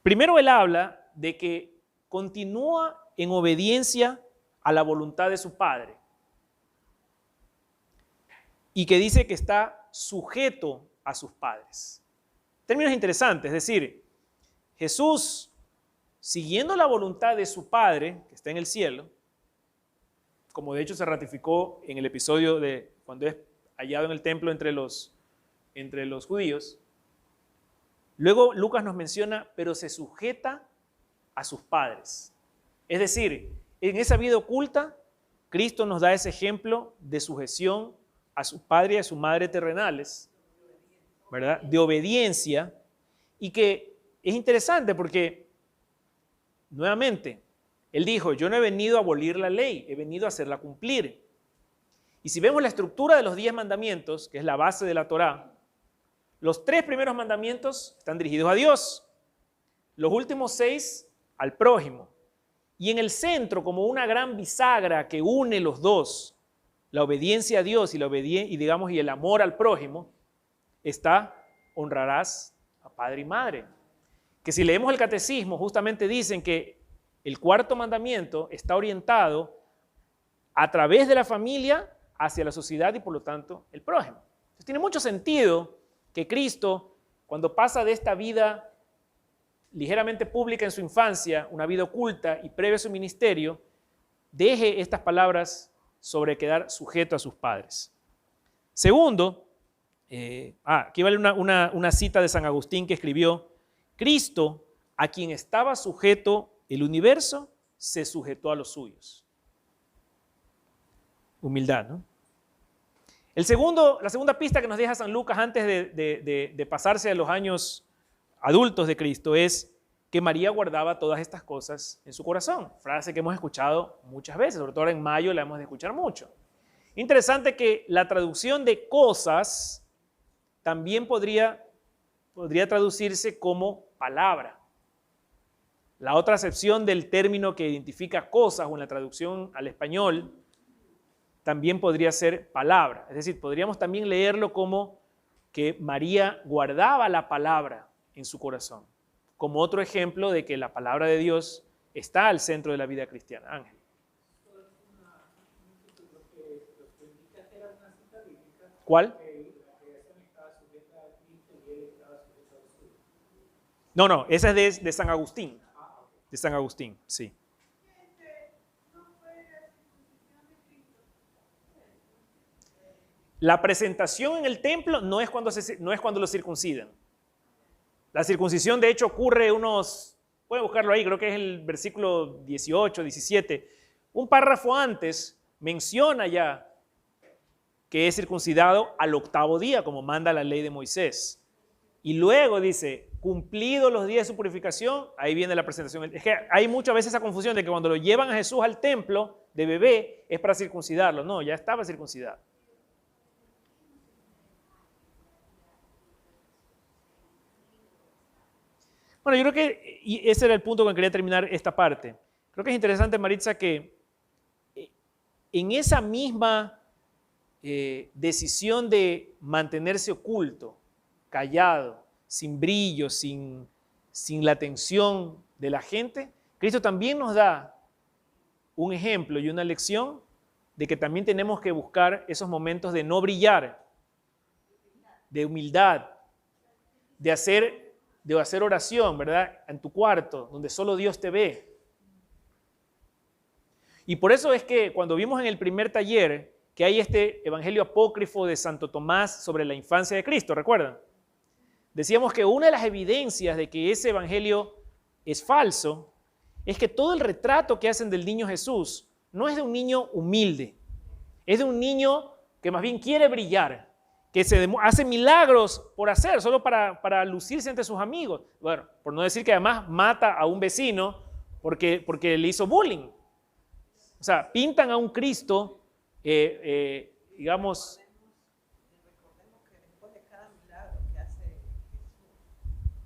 S1: Primero él habla de que continúa en obediencia a la voluntad de su Padre y que dice que está sujeto a sus padres. Términos interesantes, es decir, Jesús, siguiendo la voluntad de su Padre, que está en el cielo, como de hecho se ratificó en el episodio de cuando es hallado en el templo entre los judíos, luego Lucas nos menciona, pero se sujeta a sus padres. Es decir, en esa vida oculta, Cristo nos da ese ejemplo de sujeción a su padre y a su madre terrenales, ¿verdad? De obediencia, y que es interesante porque, nuevamente, él dijo, yo no he venido a abolir la ley, he venido a hacerla cumplir. Y si vemos la estructura de los 10 mandamientos, que es la base de la Torá, los 3 primeros mandamientos están dirigidos a Dios, los últimos 6 al prójimo. Y en el centro, como una gran bisagra que une los dos, la obediencia a Dios y y el amor al prójimo, está honrarás a padre y madre. Que si leemos el catecismo, justamente dicen que el 4º mandamiento está orientado a través de la familia hacia la sociedad y por lo tanto el prójimo. Entonces tiene mucho sentido que Cristo, cuando pasa de esta vida ligeramente pública en su infancia, una vida oculta y previo a su ministerio, deje estas palabras sobre quedar sujeto a sus padres. Segundo, aquí vale una cita de San Agustín que escribió, Cristo, a quien estaba sujeto el universo, se sujetó a los suyos. Humildad, ¿no? La segunda pista que nos deja San Lucas antes de pasarse a los años adultos de Cristo es que María guardaba todas estas cosas en su corazón. Frase que hemos escuchado muchas veces, sobre todo ahora en mayo la hemos de escuchar mucho. Interesante que la traducción de cosas también podría traducirse como palabra. La otra acepción del término que identifica cosas o en la traducción al español también podría ser palabra. Es decir, podríamos también leerlo como que María guardaba la palabra en su corazón, como otro ejemplo de que la palabra de Dios está al centro de la vida cristiana. Ángel. ¿Cuál? No, esa es de San Agustín. De San Agustín, sí. La presentación en el templo no es cuando lo circuncidan. La circuncisión, de hecho, ocurre pueden buscarlo ahí, creo que es el versículo 18, 17. Un párrafo antes menciona ya que es circuncidado al 8º día, como manda la ley de Moisés. Y luego dice, cumplidos los días de su purificación, ahí viene la presentación. Es que hay muchas veces esa confusión de que cuando lo llevan a Jesús al templo de bebé es para circuncidarlo. No, ya estaba circuncidado. Bueno, yo creo que, y ese era el punto con el que quería terminar esta parte. Creo que es interesante, Maritza, que en esa misma decisión de mantenerse oculto, callado, sin brillo, sin la atención de la gente, Cristo también nos da un ejemplo y una lección de que también tenemos que buscar esos momentos de no brillar, de humildad, de hacer oración, ¿verdad? En tu cuarto, donde solo Dios te ve. Y por eso es que cuando vimos en el primer taller que hay este evangelio apócrifo de Santo Tomás sobre la infancia de Cristo, ¿recuerdan? Decíamos que una de las evidencias de que ese evangelio es falso es que todo el retrato que hacen del niño Jesús no es de un niño humilde, es de un niño que más bien quiere brillar, que hace milagros por hacer, solo para lucirse ante sus amigos. Bueno, por no decir que además mata a un vecino porque le hizo bullying. O sea, pintan a un Cristo, digamos...
S2: Recordemos que después de cada milagro que hace Jesús,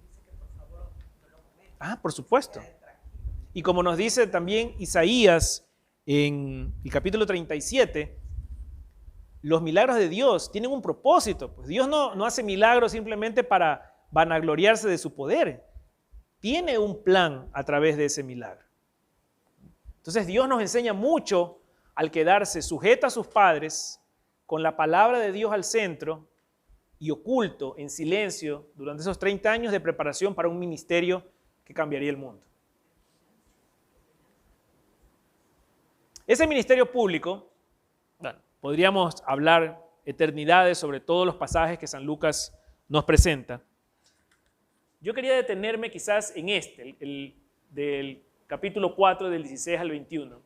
S2: dice que por favor no lo cometa.
S1: Ah, por supuesto. Y como nos dice también Isaías en el capítulo 37, los milagros de Dios tienen un propósito. Pues Dios no hace milagros simplemente para vanagloriarse de su poder. Tiene un plan a través de ese milagro. Entonces Dios nos enseña mucho al quedarse sujeto a sus padres, con la palabra de Dios al centro y oculto, en silencio, durante esos 30 años de preparación para un ministerio que cambiaría el mundo. Ese ministerio público, bueno, podríamos hablar eternidades sobre todos los pasajes que San Lucas nos presenta. Yo quería detenerme quizás en el del capítulo 4, del 16 al 21.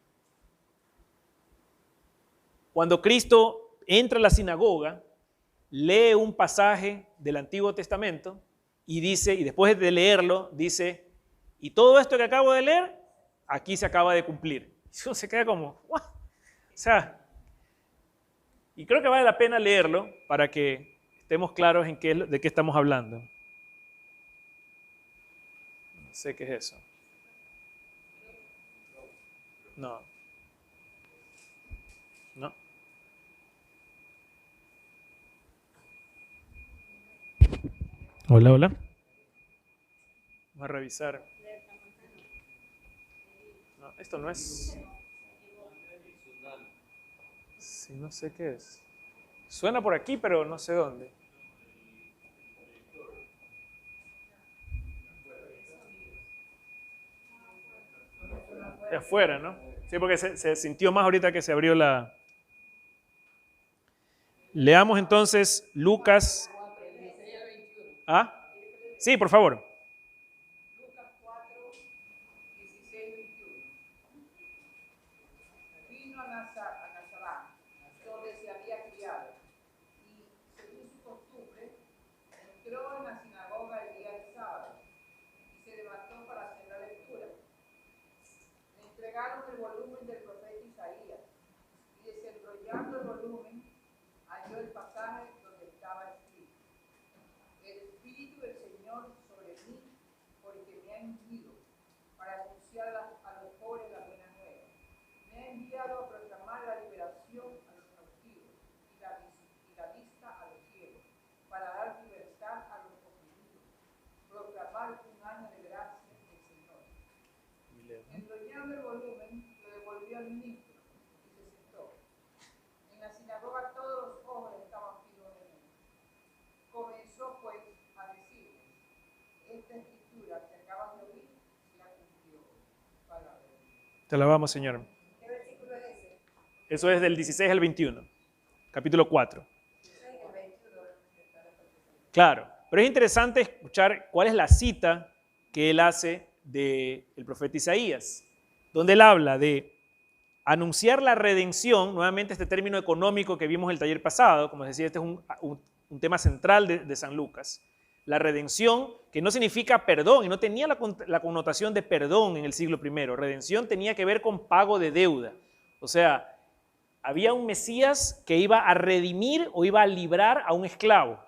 S1: Cuando Cristo entra a la sinagoga, lee un pasaje del Antiguo Testamento y dice, y después de leerlo, dice, y todo esto que acabo de leer, aquí se acaba de cumplir. Y uno se queda como, ¿what? O sea, y creo que vale la pena leerlo para que estemos claros de qué estamos hablando. No sé qué es eso. No. Hola. Vamos a revisar. No, esto no es. Sí, no sé qué es. Suena por aquí, pero no sé dónde. De afuera, ¿no? Sí, porque se sintió más ahorita que se abrió la... Leamos entonces Lucas... ¿Ah? Sí, por favor.
S2: Lucas 4, 16, 21. Vino a Nazaret, donde se había criado, y según su costumbre, entró en la sinagoga el día del sábado, y se levantó para hacer la lectura. Le entregaron el volumen del profeta Isaías, y desenrollando el volumen, halló el pasaje donde estaba escrito: El Espíritu del Señor sobre mí, porque me ha ungido para anunciar a los pobres la buena nueva. Me ha enviado a proclamar la liberación a los
S1: Te alabamos, Señor.
S2: ¿Qué versículo es ese?
S1: Eso es del 16 al 21, capítulo 4.
S2: El 21.
S1: Claro, pero es interesante escuchar cuál es la cita que él hace del profeta Isaías, donde él habla de anunciar la redención, nuevamente este término económico que vimos el taller pasado, como les decía, este es un tema central de San Lucas. La redención, que no significa perdón, y no tenía la connotación de perdón en el siglo I. Redención tenía que ver con pago de deuda. O sea, había un Mesías que iba a redimir o iba a librar a un esclavo.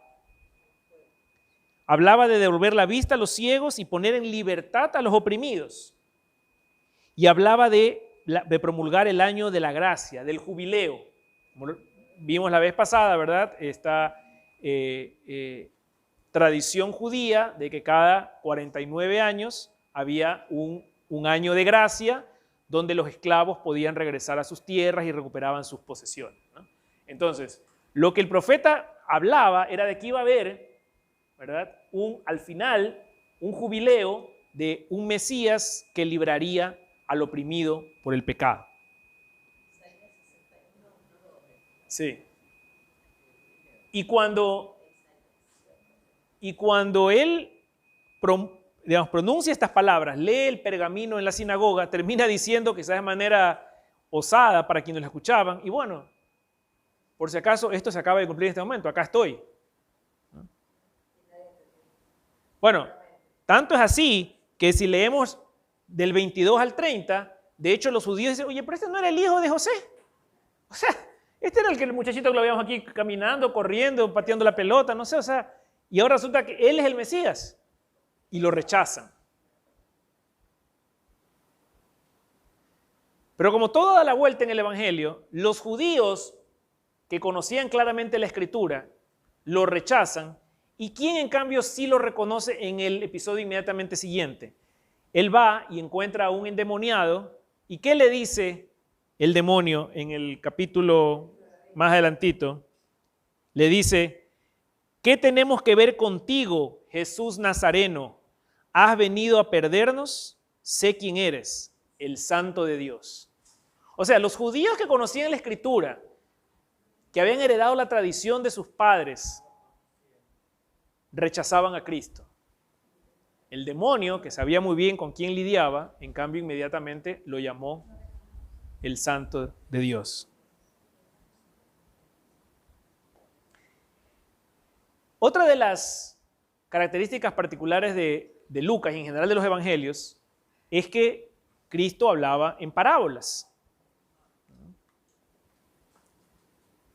S1: Hablaba de devolver la vista a los ciegos y poner en libertad a los oprimidos. Y hablaba de promulgar el año de la gracia, del jubileo. Como vimos la vez pasada, ¿verdad? Esta tradición judía de que cada 49 años había un año de gracia donde los esclavos podían regresar a sus tierras y recuperaban sus posesiones, ¿no? Entonces, lo que el profeta hablaba era de que iba a haber, ¿verdad?, al final, un jubileo de un Mesías que libraría al oprimido por el pecado. Sí. Y cuando él, digamos, pronuncia estas palabras, lee el pergamino en la sinagoga, termina diciendo, quizás de manera osada para quienes lo escuchaban, y bueno, por si acaso esto se acaba de cumplir en este momento, acá estoy. Bueno, tanto es así que si leemos del 22 al 30, de hecho los judíos dicen, oye, pero este no era el hijo de José. O sea, este era el muchachito que lo veíamos aquí caminando, corriendo, pateando la pelota, no sé, o sea, y ahora resulta que él es el Mesías y lo rechazan. Pero como todo da la vuelta en el Evangelio, los judíos que conocían claramente la Escritura lo rechazan, y ¿quién en cambio sí lo reconoce en el episodio inmediatamente siguiente? Él va y encuentra a un endemoniado, ¿y qué le dice el demonio en el capítulo más adelantito? Le dice, ¿qué tenemos que ver contigo, Jesús Nazareno? ¿Has venido a perdernos? Sé quién eres, el Santo de Dios. O sea, los judíos que conocían la Escritura, que habían heredado la tradición de sus padres, rechazaban a Cristo. El demonio, que sabía muy bien con quién lidiaba, en cambio inmediatamente lo llamó el Santo de Dios. Otra de las características particulares de Lucas y en general de los evangelios es que Cristo hablaba en parábolas.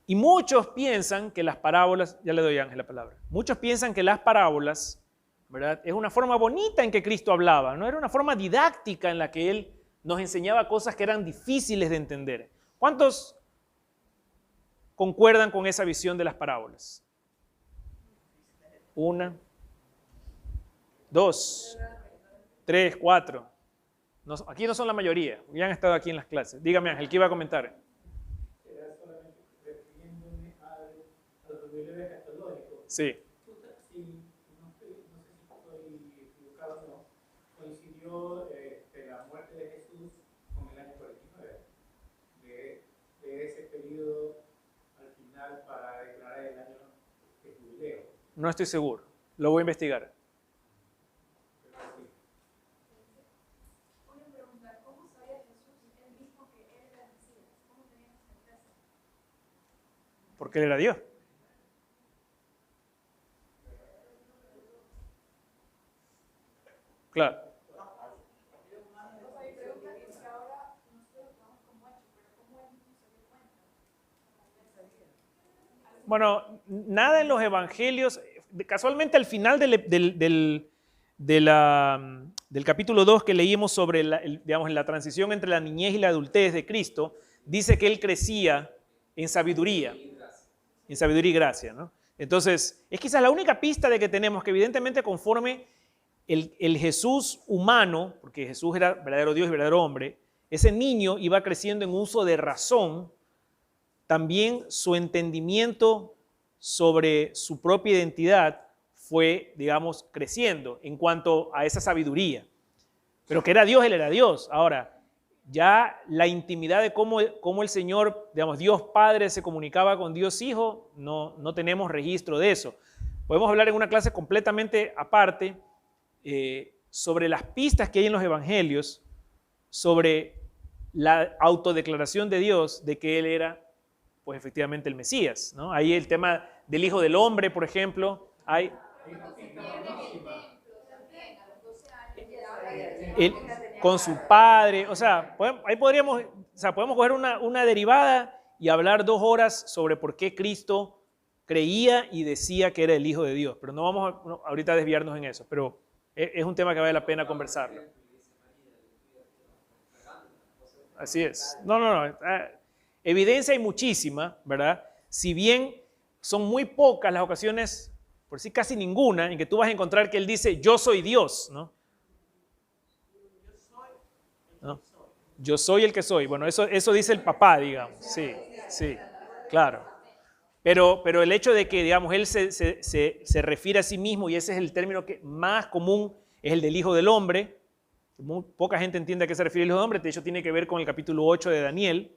S1: Y muchos piensan que las parábolas, ya le doy a Ángel la palabra, muchos piensan que las parábolas, ¿verdad?, es una forma bonita en que Cristo hablaba, no era una forma didáctica en la que Él nos enseñaba cosas que eran difíciles de entender. ¿Cuántos concuerdan con esa visión de las parábolas? 1, 2, 3, 4. No, aquí no son la mayoría, ya han estado aquí en las clases. Dígame, Ángel, ¿qué iba a comentar? Sí.
S4: No sé si estoy equivocado o no, coincidió la muerte de Jesús con el año 49, de ese periodo al final para declarar el año de jubileo.
S1: No estoy seguro, lo voy a investigar. Porque Él era Dios. Claro. Bueno, nada en los evangelios, casualmente al final del capítulo 2 que leímos sobre digamos, la transición entre la niñez y la adultez de Cristo, dice que Él crecía en sabiduría y gracia, ¿no? Entonces, es quizás la única pista de que tenemos que evidentemente conforme el Jesús humano, porque Jesús era verdadero Dios y verdadero hombre, ese niño iba creciendo en uso de razón, también su entendimiento sobre su propia identidad fue, digamos, creciendo en cuanto a esa sabiduría. Pero que era Dios, Él era Dios. Ahora, ya la intimidad de cómo el Señor, digamos, Dios Padre se comunicaba con Dios Hijo, no tenemos registro de eso. Podemos hablar en una clase completamente aparte sobre las pistas que hay en los evangelios, sobre la autodeclaración de Dios de que Él era, pues efectivamente, el Mesías, ¿no? Ahí el tema del Hijo del Hombre, por ejemplo, hay... con su padre, o sea, ahí podemos coger una derivada y hablar 2 horas sobre por qué Cristo creía y decía que era el Hijo de Dios, pero no vamos ahorita a desviarnos en eso, pero es un tema que vale la pena conversarlo. Así es. No. Evidencia hay muchísima, ¿verdad? Si bien son muy pocas las ocasiones, por decir casi ninguna, en que tú vas a encontrar que Él dice, yo soy Dios, ¿no? ¿No? Yo soy el que soy. Bueno, eso dice el papá, digamos. Sí, claro. Pero el hecho de que, digamos, Él se refiere a sí mismo, y ese es el término que más común, es el del Hijo del Hombre. Muy poca gente entiende a qué se refiere el Hijo del Hombre. De hecho, tiene que ver con el capítulo 8 de Daniel.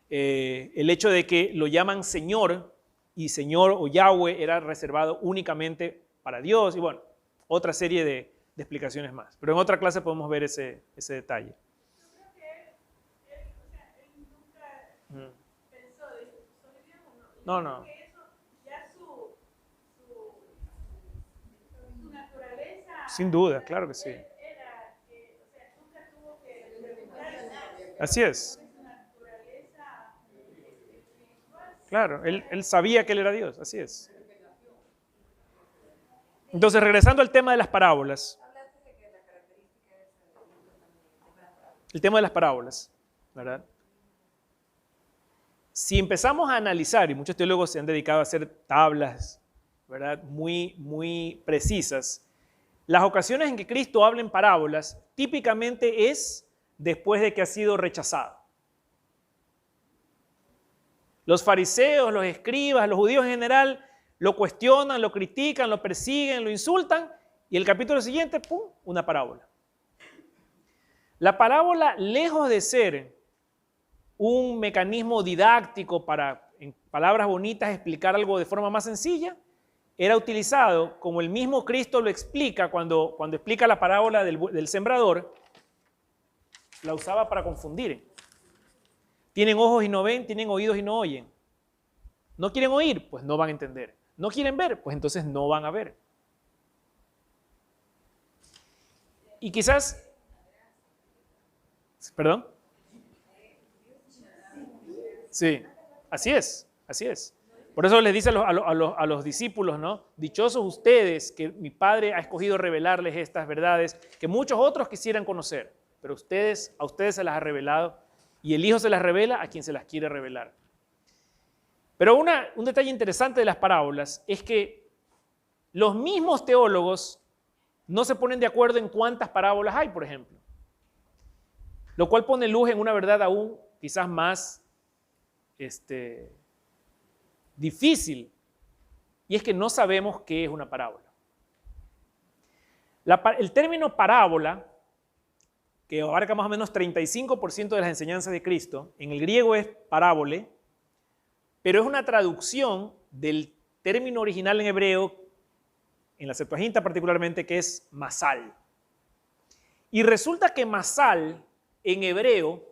S1: El hecho de que lo llaman Señor, y Señor o Yahweh era reservado únicamente para Dios. Y bueno, otra serie de explicaciones más. Pero en otra clase podemos ver ese detalle.
S5: Yo creo que él nunca pensó de soy Dios o no.
S1: No.
S5: Que eso ya su naturaleza.
S1: Sin duda, claro que sí.
S5: Era que, nunca tuvo que preguntarse.
S1: Así es.
S5: Su naturaleza espiritual.
S1: Claro, él sabía que Él era Dios, así es. Entonces, regresando al tema de las parábolas. El tema de las parábolas, ¿verdad? Si empezamos a analizar, y muchos teólogos se han dedicado a hacer tablas, ¿verdad?, muy precisas, las ocasiones en que Cristo habla en parábolas típicamente es después de que ha sido rechazado. Los fariseos, los escribas, los judíos en general lo cuestionan, lo critican, lo persiguen, lo insultan, y el capítulo siguiente, ¡pum!, una parábola. La parábola, lejos de ser un mecanismo didáctico para, en palabras bonitas, explicar algo de forma más sencilla, era utilizado, como el mismo Cristo lo explica cuando explica la parábola del sembrador, la usaba para confundir. Tienen ojos y no ven, tienen oídos y no oyen. No quieren oír, pues no van a entender. No quieren ver, pues entonces no van a ver. Y quizás... ¿Perdón? Sí, así es. Por eso les dice a los discípulos, ¿no? Dichosos ustedes que mi Padre ha escogido revelarles estas verdades que muchos otros quisieran conocer, pero a ustedes se las ha revelado y el Hijo se las revela a quien se las quiere revelar. Pero un detalle interesante de las parábolas es que los mismos teólogos no se ponen de acuerdo en cuántas parábolas hay, por ejemplo. Lo cual pone luz en una verdad aún quizás más difícil, y es que no sabemos qué es una parábola. El término parábola, que abarca más o menos 35% de las enseñanzas de Cristo, en el griego es parábole, pero es una traducción del término original en hebreo, en la Septuaginta particularmente, que es masal. Y resulta que masal en hebreo,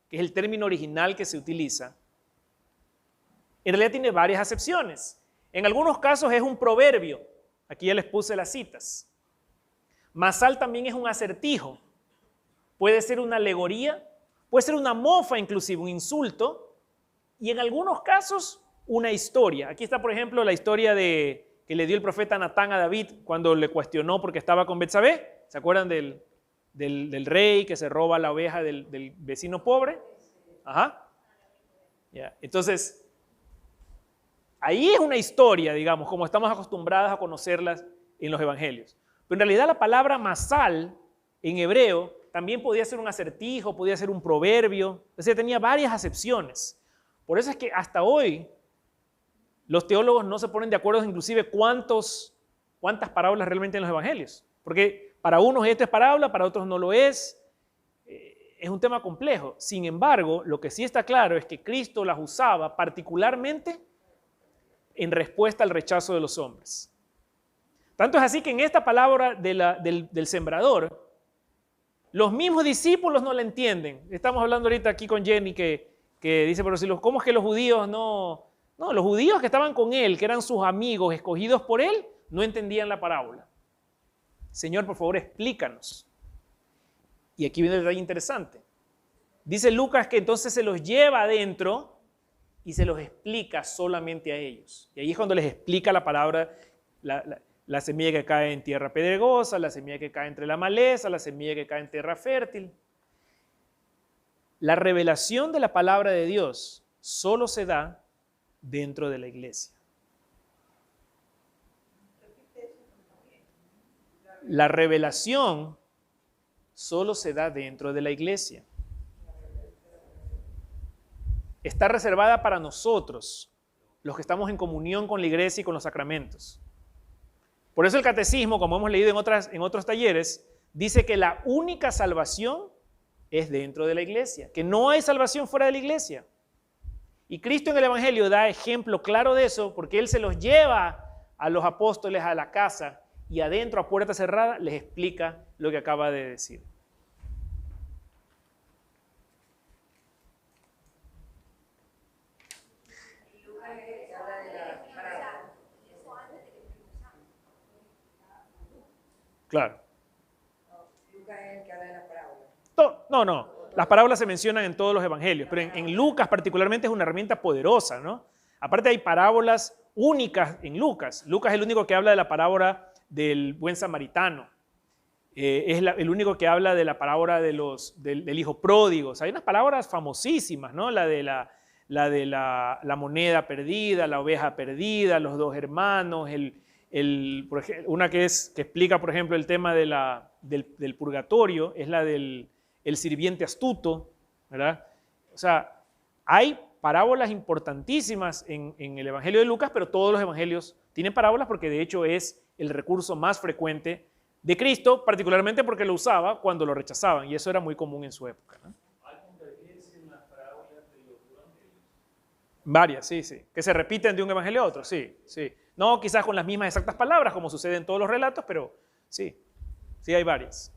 S1: que es el término original que se utiliza, en realidad tiene varias acepciones. En algunos casos es un proverbio. Aquí ya les puse las citas. Masal también es un acertijo. Puede ser una alegoría, puede ser una mofa inclusive, un insulto, y en algunos casos una historia. Aquí está, por ejemplo, la historia que le dio el profeta Natán a David cuando le cuestionó porque estaba con Betsabé. ¿Se acuerdan del rey que se roba la oveja del vecino pobre? Ajá. Yeah. Entonces, ahí es una historia, digamos, como estamos acostumbrados a conocerlas en los evangelios. Pero en realidad la palabra masal en hebreo también podía ser un acertijo, podía ser un proverbio, o sea, tenía varias acepciones. Por eso es que hasta hoy los teólogos no se ponen de acuerdo inclusive cuántas parábolas realmente en los evangelios. Porque para unos esto es parábola, para otros no lo es. es un tema complejo. Sin embargo, lo que sí está claro es que Cristo las usaba particularmente en respuesta al rechazo de los hombres. Tanto es así que en esta palabra del sembrador, los mismos discípulos no la entienden. Estamos hablando ahorita aquí con Jenny que dice, pero si ¿cómo es que los judíos no? No, los judíos que estaban con él, que eran sus amigos escogidos por él, no entendían la parábola. Señor, por favor, explícanos. Y aquí viene el detalle interesante. Dice Lucas que entonces se los lleva adentro y se los explica solamente a ellos. Y ahí es cuando les explica la palabra, la semilla que cae en tierra pedregosa, la semilla que cae entre la maleza, la semilla que cae en tierra fértil. La revelación de la palabra de Dios solo se da dentro de la iglesia. La revelación solo se da dentro de la iglesia. Está reservada para nosotros, los que estamos en comunión con la iglesia y con los sacramentos. Por eso el catecismo, como hemos leído en otros talleres, dice que la única salvación es dentro de la iglesia, que no hay salvación fuera de la iglesia. Y Cristo en el Evangelio da ejemplo claro de eso, porque Él se los lleva a los apóstoles a la casa y adentro a puerta cerrada les explica lo que acaba de decir. Claro.
S2: Lucas es el que habla de la parábola.
S1: No. Las parábolas se mencionan en todos los evangelios, pero en Lucas particularmente es una herramienta poderosa, ¿no? Aparte hay parábolas únicas en Lucas. Lucas es el único que habla de la parábola del buen samaritano. Es el único que habla de la parábola del hijo pródigo. O sea, hay unas palabras famosísimas, ¿no? La de la moneda perdida, la oveja perdida, los dos hermanos, por ejemplo, una que explica, por ejemplo, el tema del purgatorio, es la del sirviente astuto, ¿verdad? O sea, hay parábolas importantísimas en el Evangelio de Lucas, pero todos los evangelios tienen parábolas porque de hecho es el recurso más frecuente de Cristo, particularmente porque lo usaba cuando lo rechazaban, y eso era muy común en su época, ¿no?
S4: ¿Hay convergencia en las parábolas de los evangelios?
S1: Varias, sí, que se repiten de un evangelio a otro, sí. No quizás con las mismas exactas palabras, como sucede en todos los relatos, pero sí hay varias.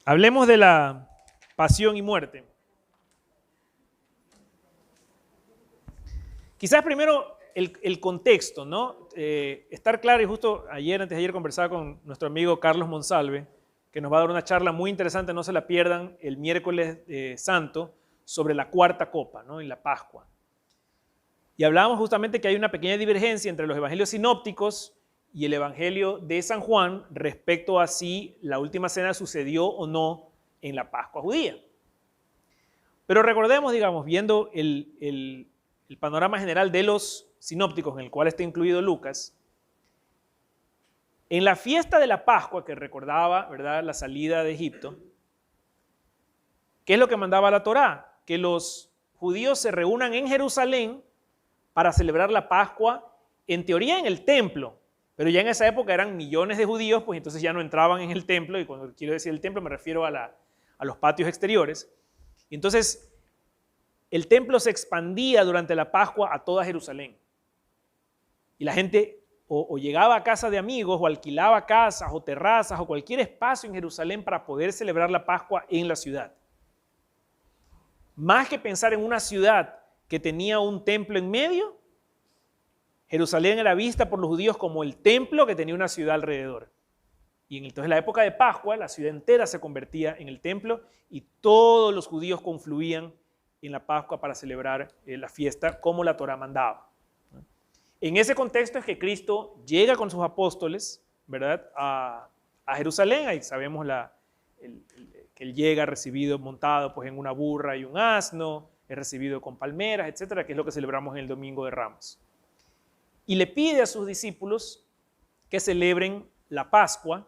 S1: Hablemos de la pasión y muerte. Quizás primero el contexto, ¿no? Estar claro, y justo antes de ayer conversaba con nuestro amigo Carlos Monsalve, que nos va a dar una charla muy interesante, no se la pierdan, el miércoles santo, sobre la cuarta copa, ¿no? En la Pascua. Y hablábamos justamente que hay una pequeña divergencia entre los evangelios sinópticos y el evangelio de San Juan respecto a si la última cena sucedió o no en la Pascua judía. Pero recordemos, digamos, viendo el panorama general de los sinópticos, en el cual está incluido Lucas, en la fiesta de la Pascua, que recordaba, ¿verdad?, la salida de Egipto, ¿qué es lo que mandaba la Torá? Que los judíos se reúnan en Jerusalén para celebrar la Pascua, en teoría en el templo, pero ya en esa época eran millones de judíos, pues entonces ya no entraban en el templo, y cuando quiero decir el templo me refiero a los patios exteriores. Y entonces el templo se expandía durante la Pascua a toda Jerusalén. Y la gente o llegaba a casa de amigos, o alquilaba casas o terrazas o cualquier espacio en Jerusalén para poder celebrar la Pascua en la ciudad. Más que pensar en una ciudad que tenía un templo en medio, Jerusalén era vista por los judíos como el templo que tenía una ciudad alrededor. Y entonces en la época de Pascua, la ciudad entera se convertía en el templo y todos los judíos confluían en la Pascua para celebrar la fiesta como la Torá mandaba. En ese contexto es que Cristo llega con sus apóstoles, ¿verdad?, a Jerusalén. Ahí sabemos que él llega recibido montado pues, en una burra y un asno, es recibido con palmeras, etcétera, que es lo que celebramos en el Domingo de Ramos. Y le pide a sus discípulos que celebren la Pascua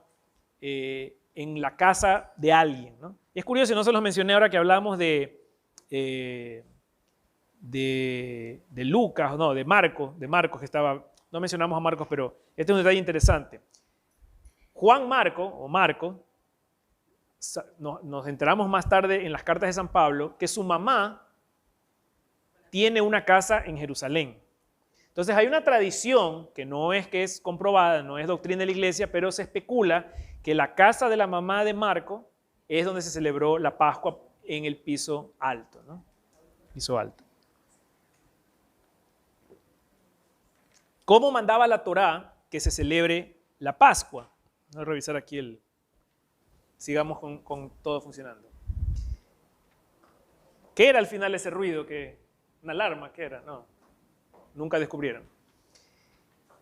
S1: en la casa de alguien, ¿no? Y es curioso, y no se los mencioné ahora que hablamos de Lucas, no, de Marcos que estaba, no mencionamos a Marcos, pero este es un detalle interesante. Juan Marco, o Marco, nos enteramos más tarde en las cartas de San Pablo, que su mamá tiene una casa en Jerusalén. Entonces hay una tradición que no es que es comprobada, no es doctrina de la iglesia, pero se especula que la casa de la mamá de Marco es donde se celebró la Pascua en el piso alto, ¿no? Piso alto. ¿Cómo mandaba la Torá que se celebre la Pascua? Voy a revisar aquí el... Sigamos con todo funcionando. ¿Qué era al final ese ruido? ¿Una alarma? ¿Qué era? No, nunca descubrieron.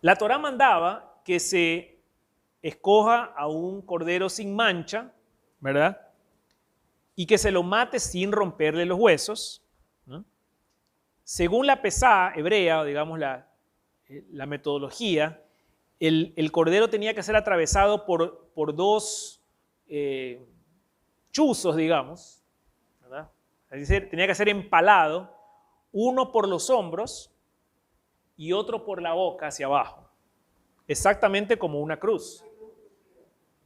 S1: La Torá mandaba que se escoja a un cordero sin mancha, ¿verdad? Y que se lo mate sin romperle los huesos, ¿no? Según la pesá hebrea, o digamos la metodología, el cordero tenía que ser atravesado por dos chuzos, digamos, ¿verdad? Es decir, tenía que ser empalado, uno por los hombros y otro por la boca hacia abajo, exactamente como una cruz,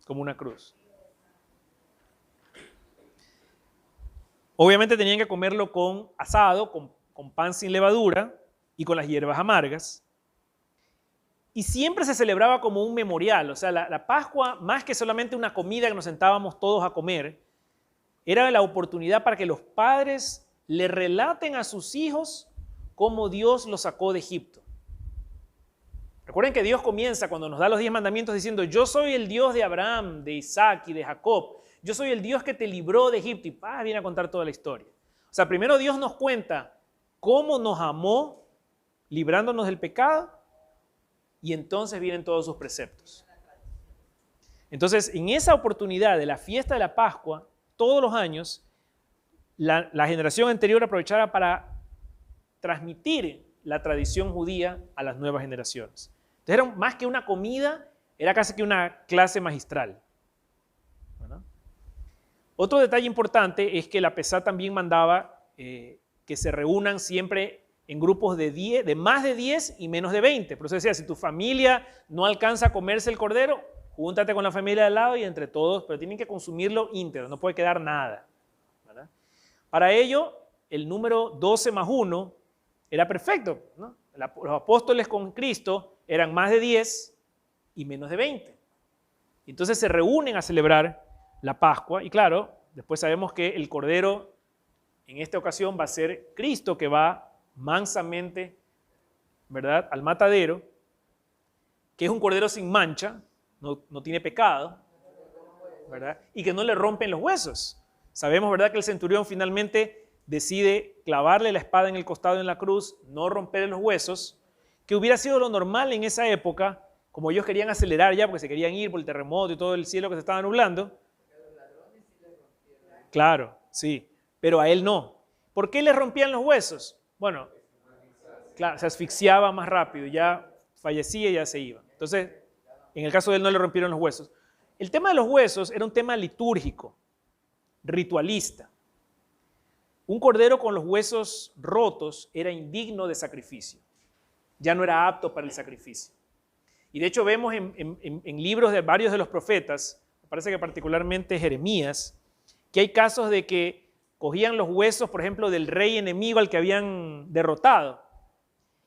S1: como una cruz. Obviamente tenían que comerlo con asado, con pan sin levadura y con las hierbas amargas. Y siempre se celebraba como un memorial, o sea, la Pascua, más que solamente una comida que nos sentábamos todos a comer, era la oportunidad para que los padres le relaten a sus hijos cómo Dios los sacó de Egipto. Recuerden que Dios comienza cuando nos da los 10 mandamientos diciendo: yo soy el Dios de Abraham, de Isaac y de Jacob. Yo soy el Dios que te libró de Egipto. Y viene a contar toda la historia. O sea, primero Dios nos cuenta cómo nos amó librándonos del pecado, y entonces vienen todos sus preceptos. Entonces, en esa oportunidad de la fiesta de la Pascua, todos los años, la generación anterior aprovechaba para transmitir la tradición judía a las nuevas generaciones. Entonces, era más que una comida, era casi que una clase magistral. ¿Verdad? Otro detalle importante es que la pesá también mandaba que se reúnan siempre en grupos de más de 10 y menos de 20. Por eso decía, si tu familia no alcanza a comerse el cordero, júntate con la familia de al lado y entre todos, pero tienen que consumirlo íntegro, no puede quedar nada, ¿verdad? Para ello, el número 12 más 1 era perfecto, ¿no? Los apóstoles con Cristo eran más de 10 y menos de 20. Entonces se reúnen a celebrar la Pascua y claro, después sabemos que el cordero en esta ocasión va a ser Cristo, que va mansamente, ¿verdad?, al matadero, que es un cordero sin mancha, no tiene pecado, ¿verdad?, y que no le rompen los huesos. Sabemos, ¿verdad?, que el centurión finalmente decide clavarle la espada en el costado en la cruz, no romperle los huesos, que hubiera sido lo normal en esa época, como ellos querían acelerar ya porque se querían ir por el terremoto y todo el cielo que se estaba nublando. Claro, sí, pero a él no. ¿Por qué le rompían los huesos? Bueno, claro, se asfixiaba más rápido, ya fallecía y ya se iba. Entonces, en el caso de él no le rompieron los huesos. El tema de los huesos era un tema litúrgico, ritualista. Un cordero con los huesos rotos era indigno de sacrificio. Ya no era apto para el sacrificio. Y de hecho vemos en libros de varios de los profetas, me parece que particularmente Jeremías, que hay casos de que cogían los huesos, por ejemplo, del rey enemigo al que habían derrotado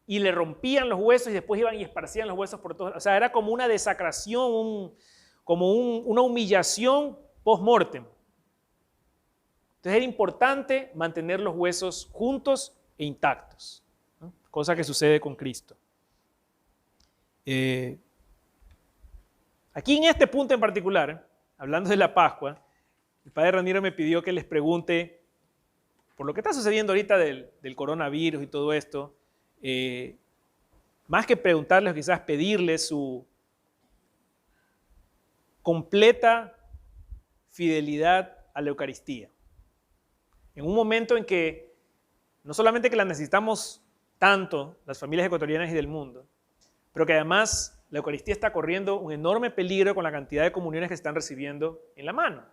S1: y le rompían los huesos y después iban y esparcían los huesos por todos. O sea, era como una desacración, una humillación post-mortem. Entonces era importante mantener los huesos juntos e intactos, ¿no? Cosa que sucede con Cristo. Aquí en este punto en particular, hablando de la Pascua, el padre Ramiro me pidió que les pregunte, por lo que está sucediendo ahorita del coronavirus y todo esto, más que preguntarles, quizás pedirles su completa fidelidad a la Eucaristía. En un momento en que no solamente que la necesitamos tanto las familias ecuatorianas y del mundo, pero que además la Eucaristía está corriendo un enorme peligro con la cantidad de comuniones que están recibiendo en la mano.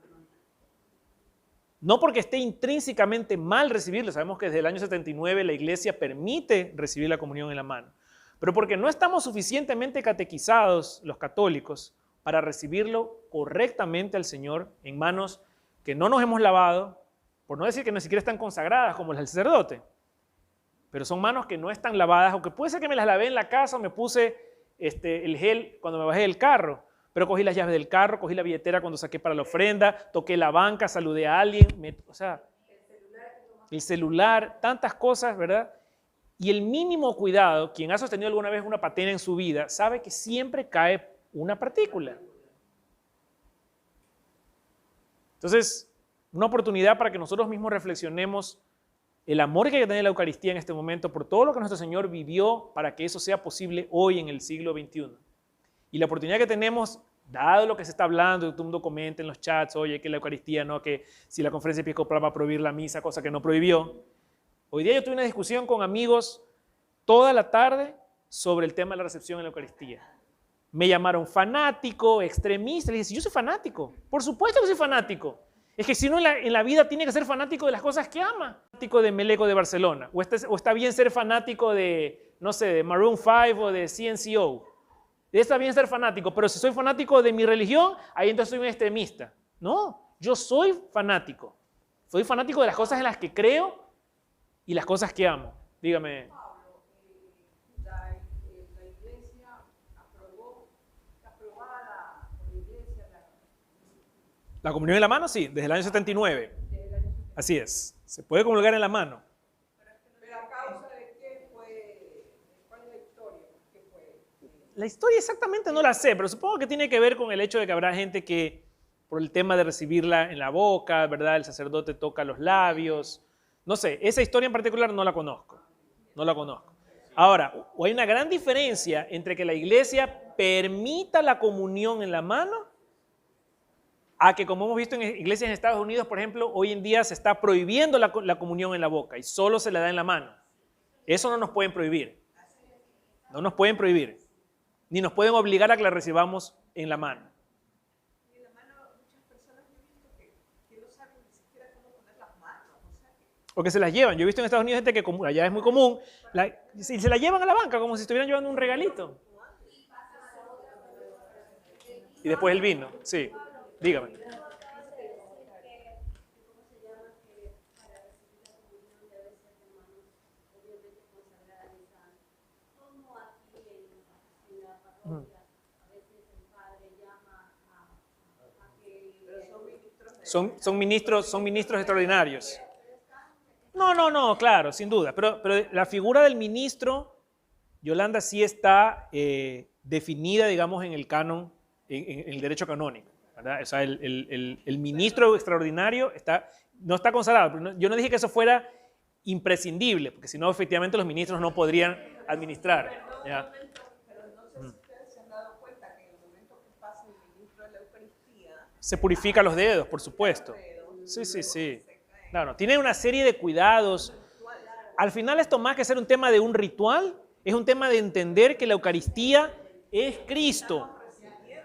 S1: No porque esté intrínsecamente mal recibirlo, sabemos que desde el año 79 la Iglesia permite recibir la comunión en la mano, pero porque no estamos suficientemente catequizados los católicos para recibirlo correctamente al Señor en manos que no nos hemos lavado, por no decir que ni siquiera están consagradas como las del sacerdote, pero son manos que no están lavadas, o que puede ser que me las lavé en la casa o me puse el gel cuando me bajé del carro, pero cogí las llaves del carro, cogí la billetera cuando saqué para la ofrenda, toqué la banca, saludé a alguien, o sea, el celular, tantas cosas, ¿verdad? Y el mínimo cuidado, quien ha sostenido alguna vez una patena en su vida, sabe que siempre cae una partícula. Entonces, una oportunidad para que nosotros mismos reflexionemos el amor que hay que tener la Eucaristía en este momento por todo lo que nuestro Señor vivió para que eso sea posible hoy en el siglo XXI. Y la oportunidad que tenemos, dado lo que se está hablando, todo el mundo comenta en los chats, oye, que la Eucaristía, no, que si la conferencia episcopal va a prohibir la misa, cosa que no prohibió. Hoy día yo tuve una discusión con amigos toda la tarde sobre el tema de la recepción en la Eucaristía. Me llamaron fanático, extremista, les dije, yo soy fanático, por supuesto que soy fanático. Es que si uno en la vida tiene que ser fanático de las cosas que ama. Fanático de Meleco de Barcelona, o está bien ser fanático de, no sé, de Maroon 5 o de CNCO. Está bien ser fanático, pero si soy fanático de mi religión, ahí entonces soy un extremista. No, yo soy fanático. Soy fanático de las cosas en las que creo y las cosas que amo. Dígame.
S2: Pablo, la iglesia aprobada por la iglesia
S1: La comunión en la mano, sí, desde el año 79. Así es, se puede comulgar en la mano.
S2: Pero a causa de qué fue, ¿cuál es la historia? ¿Qué fue?
S1: La historia exactamente no la sé, pero supongo que tiene que ver con el hecho de que habrá gente que, por el tema de recibirla en la boca, ¿verdad? El sacerdote toca los labios. No sé, esa historia en particular no la conozco. No la conozco. Ahora, hay una gran diferencia entre que la iglesia permita la comunión en la mano a que, como hemos visto en iglesias en Estados Unidos, por ejemplo, hoy en día se está prohibiendo la comunión en la boca y solo se la da en la mano. Eso no nos pueden prohibir. No nos pueden prohibir. Ni nos pueden obligar a que la recibamos en la mano.
S2: Y en la mano muchas personas yo he visto que no saben ni siquiera cómo poner las manos. O sea que
S1: O que se las llevan. Yo he visto en Estados Unidos gente que allá es muy común, y se la llevan a la banca como si estuvieran llevando un regalito. Y después el vino, sí. Dígame. Son ministros extraordinarios. No, claro, sin duda. Pero la figura del ministro, Yolanda, sí está definida, digamos, en el canon, en el derecho canónico, ¿verdad? O sea, el ministro extraordinario no está consagrado. Pero yo no dije que eso fuera imprescindible, porque si no, efectivamente, los ministros no podrían administrar. ¿Ya?
S2: pero no sé si ustedes se han dado cuenta que en el momento que pasa el ministro de la Eucaristía,
S1: Se purifica los dedos, por supuesto. Sí. Claro, tiene una serie de cuidados. Al final esto, más que ser un tema de un ritual, es un tema de entender que la Eucaristía es Cristo.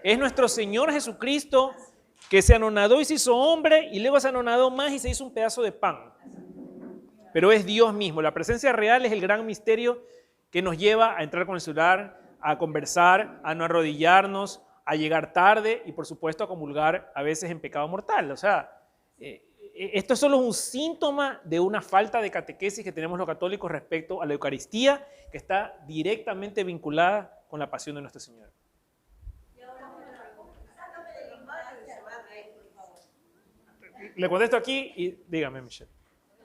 S1: Es nuestro Señor Jesucristo que se anonadó y se hizo hombre y luego se anonadó más y se hizo un pedazo de pan. Pero es Dios mismo. La presencia real es el gran misterio que nos lleva a entrar con el celular, a conversar, a no arrodillarnos, a llegar tarde y por supuesto a comulgar a veces en pecado mortal. O sea, esto es solo un síntoma de una falta de catequesis que tenemos los católicos respecto a la Eucaristía, que está directamente vinculada con la pasión de Nuestra Señora. Le contesto aquí y dígame, Michelle.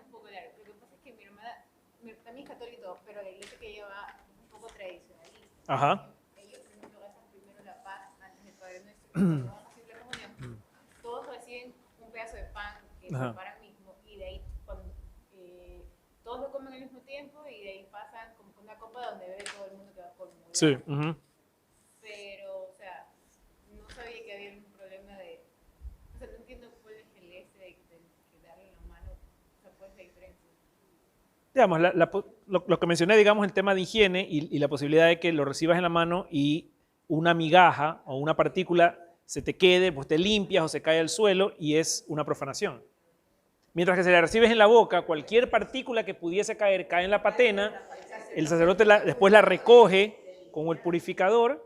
S6: Un poco largo. Lo que pasa es que mi hermana también es católica y todo, pero la iglesia que lleva es un poco tradicionalista.
S1: Ajá.
S6: Ellos, por ejemplo, rezan primero la paz antes del Padre Nuestro, cuando vamos a hacer la comunión. Todos reciben un pedazo de pan que preparan mismo y de ahí todos lo comen al mismo tiempo y de ahí pasan como una copa donde bebe todo el mundo que va a comulgar.
S1: Sí.
S6: Pero, o sea, no sabía que había un problema de... O sea, no entiendo cuál es el de darle la mano, o sea, cuál es la diferencia.
S1: Digamos, lo que mencioné, digamos, el tema de higiene y la posibilidad de que lo recibas en la mano y una migaja o una partícula se te quede, pues te limpias o se cae al suelo y es una profanación. Mientras que si la recibes en la boca, cualquier partícula que pudiese caer cae en la patena, el sacerdote después la recoge con el purificador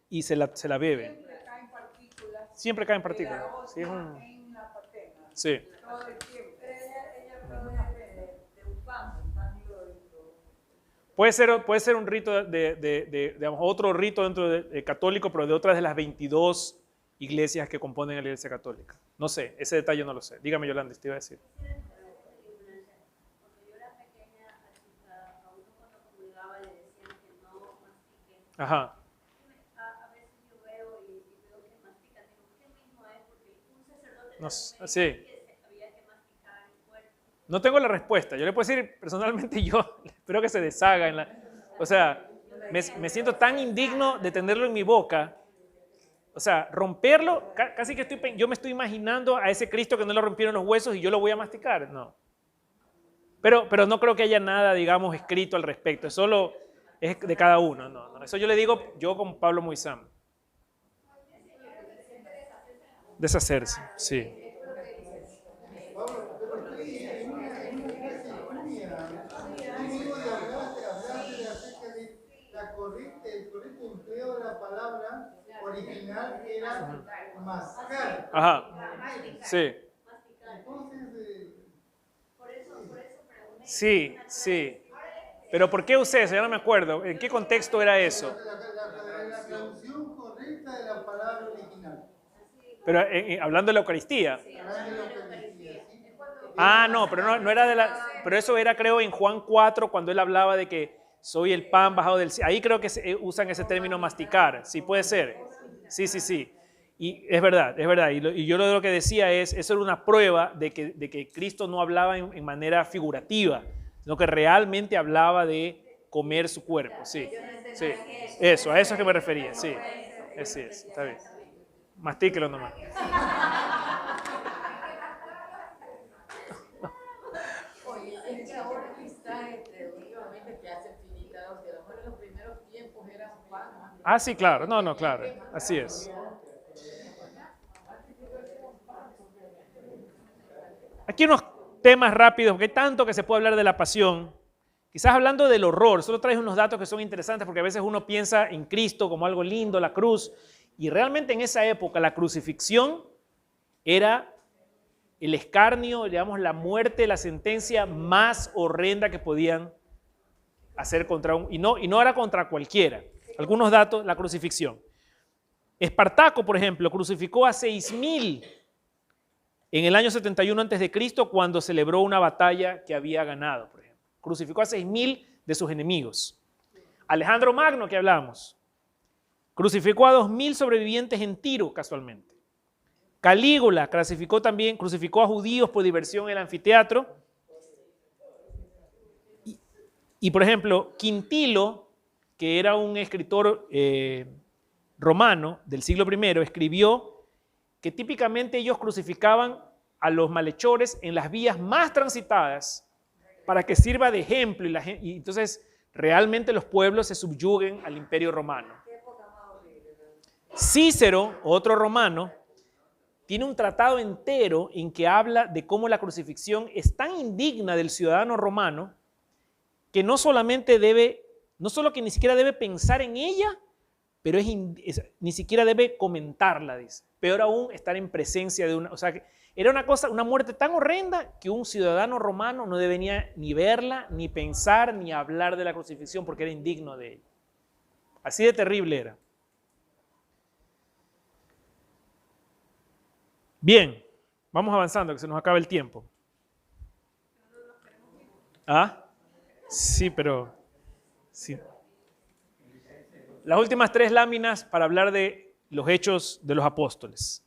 S1: y se la bebe.
S2: siempre caen partículas
S1: Siempre cae en partículas. Sí, es un...
S2: En la patena,
S1: sí.
S2: todo el tiempo.
S5: Ella habló de un pan digo,
S1: Puede ser un rito digamos, otro rito dentro de católico, pero de otras de las 22 iglesias que componen la iglesia católica. No sé, ese detalle no lo sé. Dígame, Yolanda, te iba a decir.
S7: Cuando yo era pequeña, a uno cuando comulgaba le decían que no mastique.
S1: Ajá.
S7: A veces yo veo y veo que mastican. Digo, ¿qué mismo es? Porque un sacerdote
S1: No,
S7: también
S1: sí.
S7: que había que masticar el cuerpo.
S1: No tengo la respuesta. Yo le puedo decir personalmente, yo espero que se deshaga en la... O sea, me siento tan indigno de tenerlo en mi boca. O sea, romperlo, casi que yo me estoy imaginando a ese Cristo que no le rompieron los huesos y yo lo voy a masticar. No. Pero no creo que haya nada, digamos, escrito al respecto. Solo es de cada uno. No. Eso yo le digo, yo como Pablo Moisán. Deshacerse, sí.
S8: Pablo, pero tú en una iglesia tuya, tú mismo hablaste acerca de el correcto empleo de la palabra original era mascar.
S1: Ajá. Sí.
S8: Entonces,
S1: Sí. Pero ¿por qué usé eso? Ya no me acuerdo. ¿En qué contexto era eso?
S8: la traducción correcta de la palabra original.
S1: Pero hablando de la Eucaristía.
S8: Hablando de la Eucaristía, ¿sí?
S1: Ah, no, pero no era de la... Pero eso era, creo, en Juan 4, cuando él hablaba de que soy el pan bajado del cielo. Ahí creo que usan ese término masticar. Sí, puede ser. Sí. Y es verdad. Y yo lo que decía es, eso era una prueba de que Cristo no hablaba en manera figurativa, sino que realmente hablaba de comer su cuerpo. Sí. Eso, a eso es que me refería. Sí, así es. Está bien. Mastíquelo nomás.
S2: Oye, es que ahora quizás últimamente que hacen finitados, y a lo mejor en los primeros tiempos era un pan.
S1: Ah, sí, claro. No, claro. Así es. Aquí unos temas rápidos, porque hay tanto que se puede hablar de la pasión. Quizás hablando del horror, solo traes unos datos que son interesantes porque a veces uno piensa en Cristo como algo lindo, la cruz, y realmente en esa época la crucifixión era el escarnio, digamos, la muerte, la sentencia más horrenda que podían hacer contra y no era contra cualquiera. Algunos datos, la crucifixión. Espartaco, por ejemplo, crucificó a 6,000 en el año 71 a.C. cuando celebró una batalla que había ganado, por ejemplo. Crucificó a 6,000 de sus enemigos. Alejandro Magno, que hablamos, crucificó a 2,000 sobrevivientes en Tiro, casualmente. Calígula crucificó a judíos por diversión en el anfiteatro. Y por ejemplo, Quintilo, que era un escritor romano del siglo I, escribió que típicamente ellos crucificaban a los malhechores en las vías más transitadas para que sirva de ejemplo y entonces realmente los pueblos se subyuguen al imperio romano. Cícero, otro romano, tiene un tratado entero en que habla de cómo la crucifixión es tan indigna del ciudadano romano que no solo que ni siquiera debe pensar en ella, pero ni siquiera debe comentarla, dice. Peor aún, estar en presencia de una... O sea, que era una muerte tan horrenda que un ciudadano romano no debía ni verla, ni pensar, ni hablar de la crucifixión porque era indigno de ella. Así de terrible era. Bien, vamos avanzando, que se nos acaba el tiempo. ¿Ah? Sí, pero... Sí. Las últimas 3 láminas para hablar de los Hechos de los Apóstoles.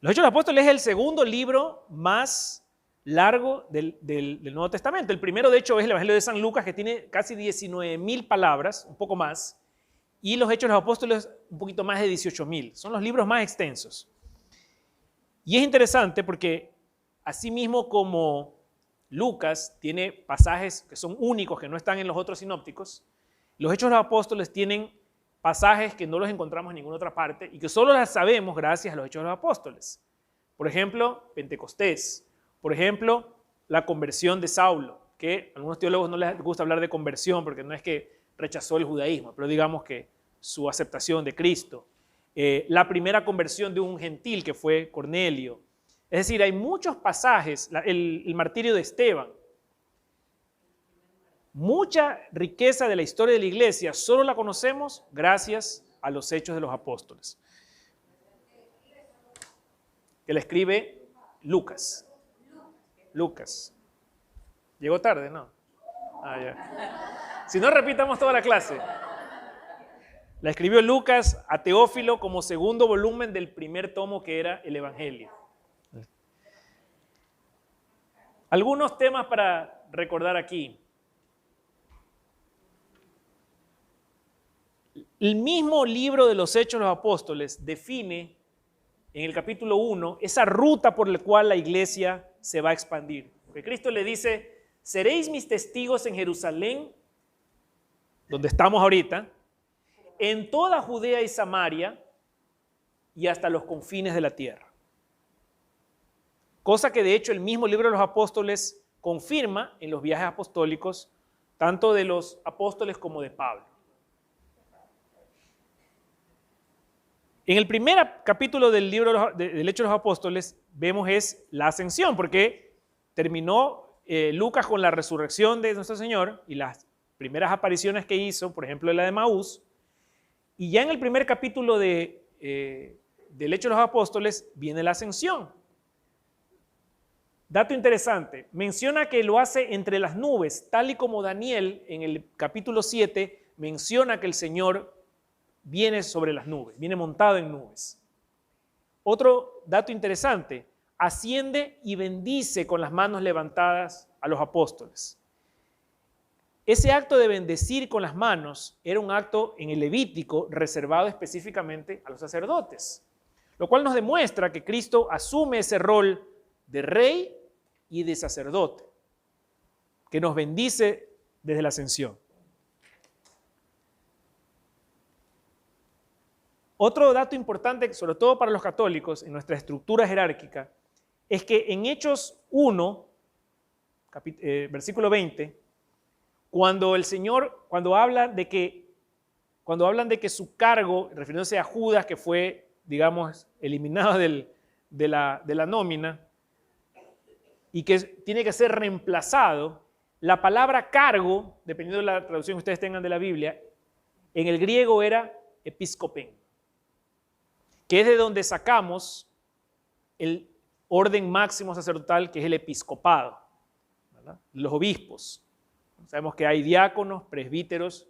S1: Los Hechos de los Apóstoles es el segundo libro más largo del Nuevo Testamento. El primero, de hecho, es el Evangelio de San Lucas, que tiene casi 19,000 palabras, un poco más, y los Hechos de los Apóstoles un poquito más de 18,000. Son los libros más extensos. Y es interesante porque, así mismo como Lucas tiene pasajes que son únicos, que no están en los otros sinópticos, los Hechos de los Apóstoles tienen pasajes que no los encontramos en ninguna otra parte y que solo las sabemos gracias a los Hechos de los Apóstoles. Por ejemplo, Pentecostés. Por ejemplo, la conversión de Saulo, que a algunos teólogos no les gusta hablar de conversión porque no es que rechazó el judaísmo, pero digamos que su aceptación de Cristo. la primera conversión de un gentil que fue Cornelio. Es decir, hay muchos pasajes, el martirio de Esteban, mucha riqueza de la historia de la iglesia, solo la conocemos gracias a los Hechos de los Apóstoles, que la escribe Lucas. Lucas. Llegó tarde, ¿no? Ah, ya. Si no, repitamos toda la clase. La escribió Lucas a Teófilo como segundo volumen del primer tomo que era el Evangelio. Algunos temas para recordar aquí. El mismo libro de los Hechos de los Apóstoles define en el capítulo 1 esa ruta por la cual la iglesia se va a expandir. Porque Cristo le dice, seréis mis testigos en Jerusalén, donde estamos ahorita, en toda Judea y Samaria y hasta los confines de la tierra. Cosa que de hecho el mismo libro de los Apóstoles confirma en los viajes apostólicos, tanto de los apóstoles como de Pablo. En el primer capítulo del libro del Hechos de los Apóstoles vemos es la ascensión, porque terminó Lucas con la resurrección de nuestro Señor y las primeras apariciones que hizo, por ejemplo la de Maús, y ya en el primer capítulo del Hechos de los Apóstoles viene la ascensión. Dato interesante, menciona que lo hace entre las nubes, tal y como Daniel en el capítulo 7 menciona que el Señor viene sobre las nubes, viene montado en nubes. Otro dato interesante, asciende y bendice con las manos levantadas a los apóstoles. Ese acto de bendecir con las manos era un acto en el Levítico reservado específicamente a los sacerdotes, lo cual nos demuestra que Cristo asume ese rol de rey y de sacerdote, que nos bendice desde la ascensión. Otro dato importante, sobre todo para los católicos, en nuestra estructura jerárquica, es que en Hechos 1, versículo 20, cuando el Señor, cuando hablan de que su cargo, refiriéndose a Judas, que fue, digamos, eliminado de la nómina, y que tiene que ser reemplazado, la palabra cargo, dependiendo de la traducción que ustedes tengan de la Biblia, en el griego era episcopen, que es de donde sacamos el orden máximo sacerdotal, que es el episcopado, ¿verdad? Los obispos. Sabemos que hay diáconos, presbíteros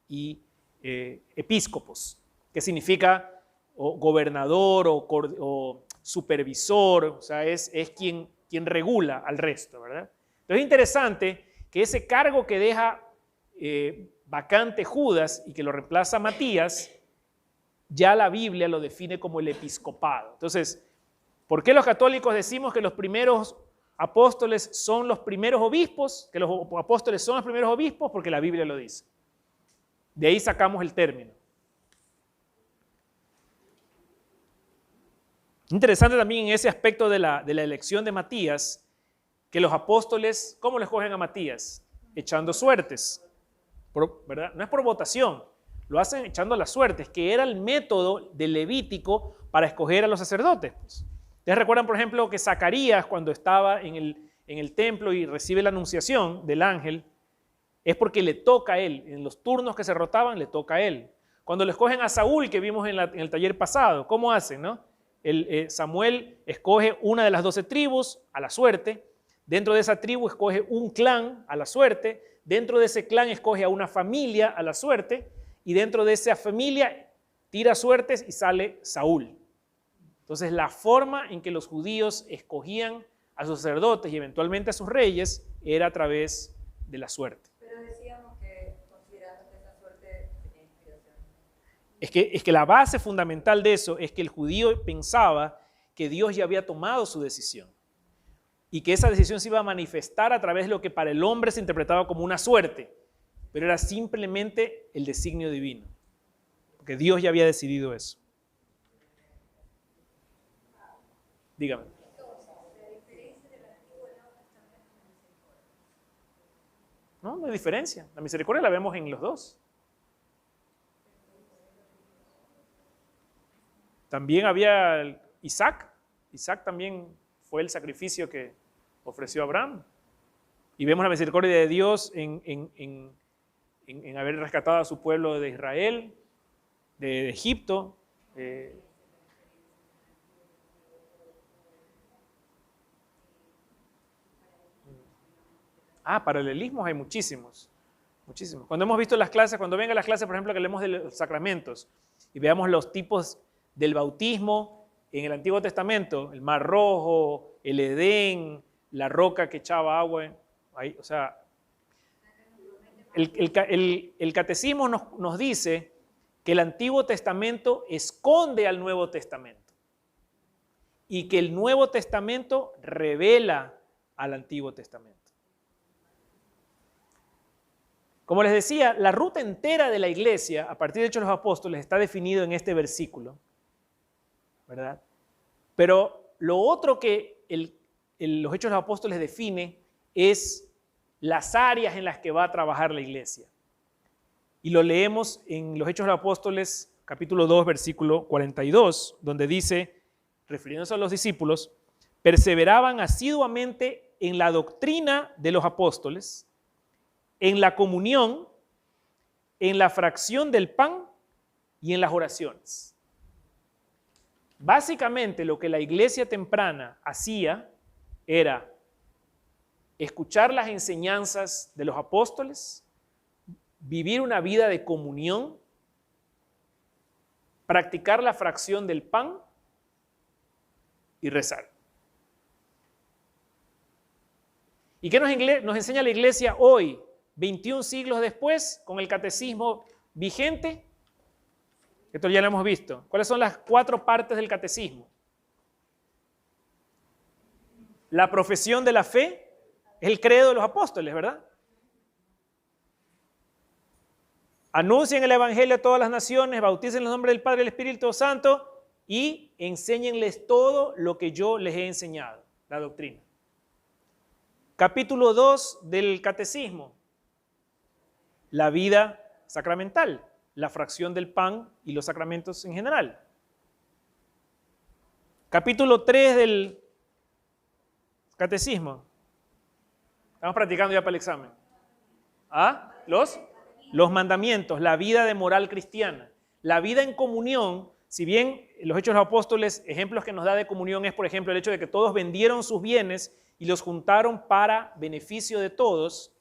S1: y episcopos, que significa gobernador o supervisor, o sea, es quien regula al resto, ¿verdad? Entonces es interesante que ese cargo que deja vacante Judas y que lo reemplaza Matías, ya la Biblia lo define como el episcopado. Entonces, ¿por qué los católicos decimos que los primeros apóstoles son los primeros obispos? Que los apóstoles son los primeros obispos porque la Biblia lo dice. De ahí sacamos el término. Interesante también en ese aspecto de la elección de Matías, que los apóstoles, ¿cómo le escogen a Matías? Echando suertes, ¿verdad? No es por votación, lo hacen echando las suertes, que era el método del Levítico para escoger a los sacerdotes. Pues. ¿Ustedes recuerdan, por ejemplo, que Zacarías, cuando estaba en el templo y recibe la anunciación del ángel, es porque le toca a él, en los turnos que se rotaban, le toca a él. Cuando le escogen a Saúl, que vimos en el taller pasado, ¿cómo hacen, no? Samuel escoge una de las 12 tribus a la suerte, dentro de esa tribu escoge un clan a la suerte, dentro de ese clan escoge a una familia a la suerte, y dentro de esa familia tira suertes y sale Saúl. Entonces la forma en que los judíos escogían a sus sacerdotes y eventualmente a sus reyes era a través de la suerte.
S7: Pero decíamos que considerando que esa suerte tenía inspiración.
S1: Es que la base fundamental de eso es que el judío pensaba que Dios ya había tomado su decisión y que esa decisión se iba a manifestar a través de lo que para el hombre se interpretaba como una suerte, pero era simplemente el designio divino, porque Dios ya había decidido eso. Dígame. No hay diferencia. La misericordia la vemos en los dos. También había Isaac. Isaac también fue el sacrificio que ofreció Abraham. Y vemos la misericordia de Dios en haber rescatado a su pueblo de Israel, de Egipto. Paralelismos hay muchísimos. Muchísimos. Cuando hemos visto las clases, cuando vengan las clases, por ejemplo, que leemos de los sacramentos y veamos los tipos del bautismo en el Antiguo Testamento, el Mar Rojo, el Edén, la roca que echaba agua, ahí, o sea, el catecismo nos dice que el Antiguo Testamento esconde al Nuevo Testamento y que el Nuevo Testamento revela al Antiguo Testamento. Como les decía, la ruta entera de la iglesia, a partir de Hechos de los Apóstoles, está definido en este versículo, ¿verdad? Pero lo otro que los Hechos de los Apóstoles define es las áreas en las que va a trabajar la iglesia. Y lo leemos en los Hechos de los Apóstoles, capítulo 2, versículo 42, donde dice, refiriéndose a los discípulos, perseveraban asiduamente en la doctrina de los apóstoles, en la comunión, en la fracción del pan y en las oraciones. Básicamente lo que la iglesia temprana hacía era escuchar las enseñanzas de los apóstoles, vivir una vida de comunión, practicar la fracción del pan y rezar. ¿Y qué nos enseña la iglesia hoy, 21 siglos después, con el catecismo vigente? Esto ya lo hemos visto. ¿Cuáles son las 4 partes del catecismo? La profesión de la fe es el credo de los apóstoles, ¿verdad? Anuncien el evangelio a todas las naciones, bauticen en el nombre del Padre y del Espíritu Santo y enséñenles todo lo que yo les he enseñado, la doctrina. Capítulo 2 del catecismo, la vida sacramental, la fracción del pan y los sacramentos en general. Capítulo 3 del catecismo. Estamos practicando ya para el examen. Los mandamientos, la vida de moral cristiana. La vida en comunión, si bien los Hechos de los Apóstoles, ejemplos que nos da de comunión es, por ejemplo, el hecho de que todos vendieron sus bienes y los juntaron para beneficio de todos,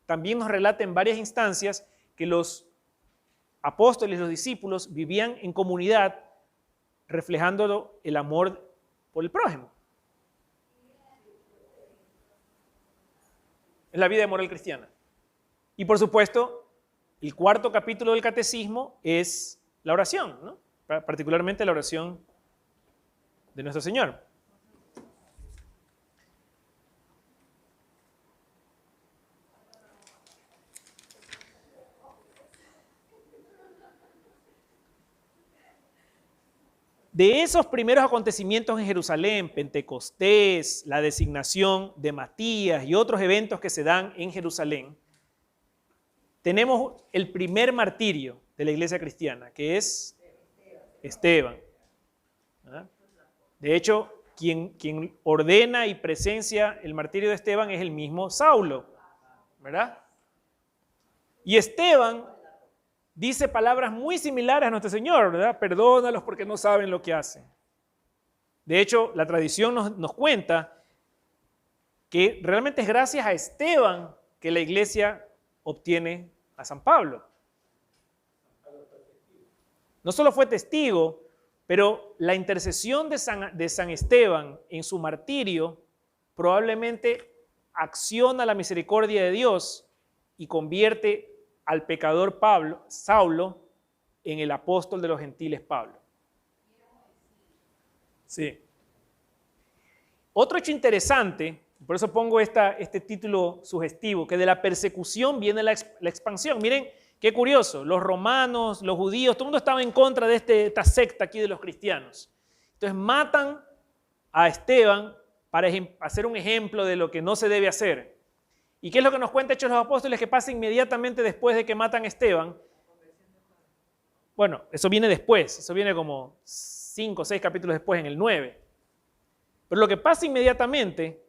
S1: también nos relata en varias instancias que los apóstoles y los discípulos vivían en comunidad reflejando el amor por el prójimo. Es la vida de moral cristiana. Y por supuesto, el 4º capítulo del catecismo es la oración, ¿no? Particularmente la oración de nuestro Señor. De esos primeros acontecimientos en Jerusalén, Pentecostés, la designación de Matías y otros eventos que se dan en Jerusalén, tenemos el primer martirio de la iglesia cristiana, que es Esteban. ¿Verdad? De hecho, quien ordena y presencia el martirio de Esteban es el mismo Saulo, ¿verdad? Y Esteban dice palabras muy similares a nuestro Señor, ¿verdad? Perdónalos porque no saben lo que hacen. De hecho, la tradición nos cuenta que realmente es gracias a Esteban que la iglesia obtiene a San Pablo. No solo fue testigo, pero la intercesión de San Esteban en su martirio probablemente acciona la misericordia de Dios y convierte al pecador Saulo en el apóstol de los gentiles Pablo. Sí. Otro hecho interesante, por eso pongo este título sugestivo, que de la persecución viene la expansión. Miren qué curioso, los romanos, los judíos, todo el mundo estaba en contra de esta secta aquí de los cristianos. Entonces matan a Esteban para hacer un ejemplo de lo que no se debe hacer. ¿Y qué es lo que nos cuenta Hechos de los Apóstoles que pasa inmediatamente después de que matan a Esteban? Bueno, eso viene después, eso viene como 5 o 6 capítulos después, en el 9. Pero lo que pasa inmediatamente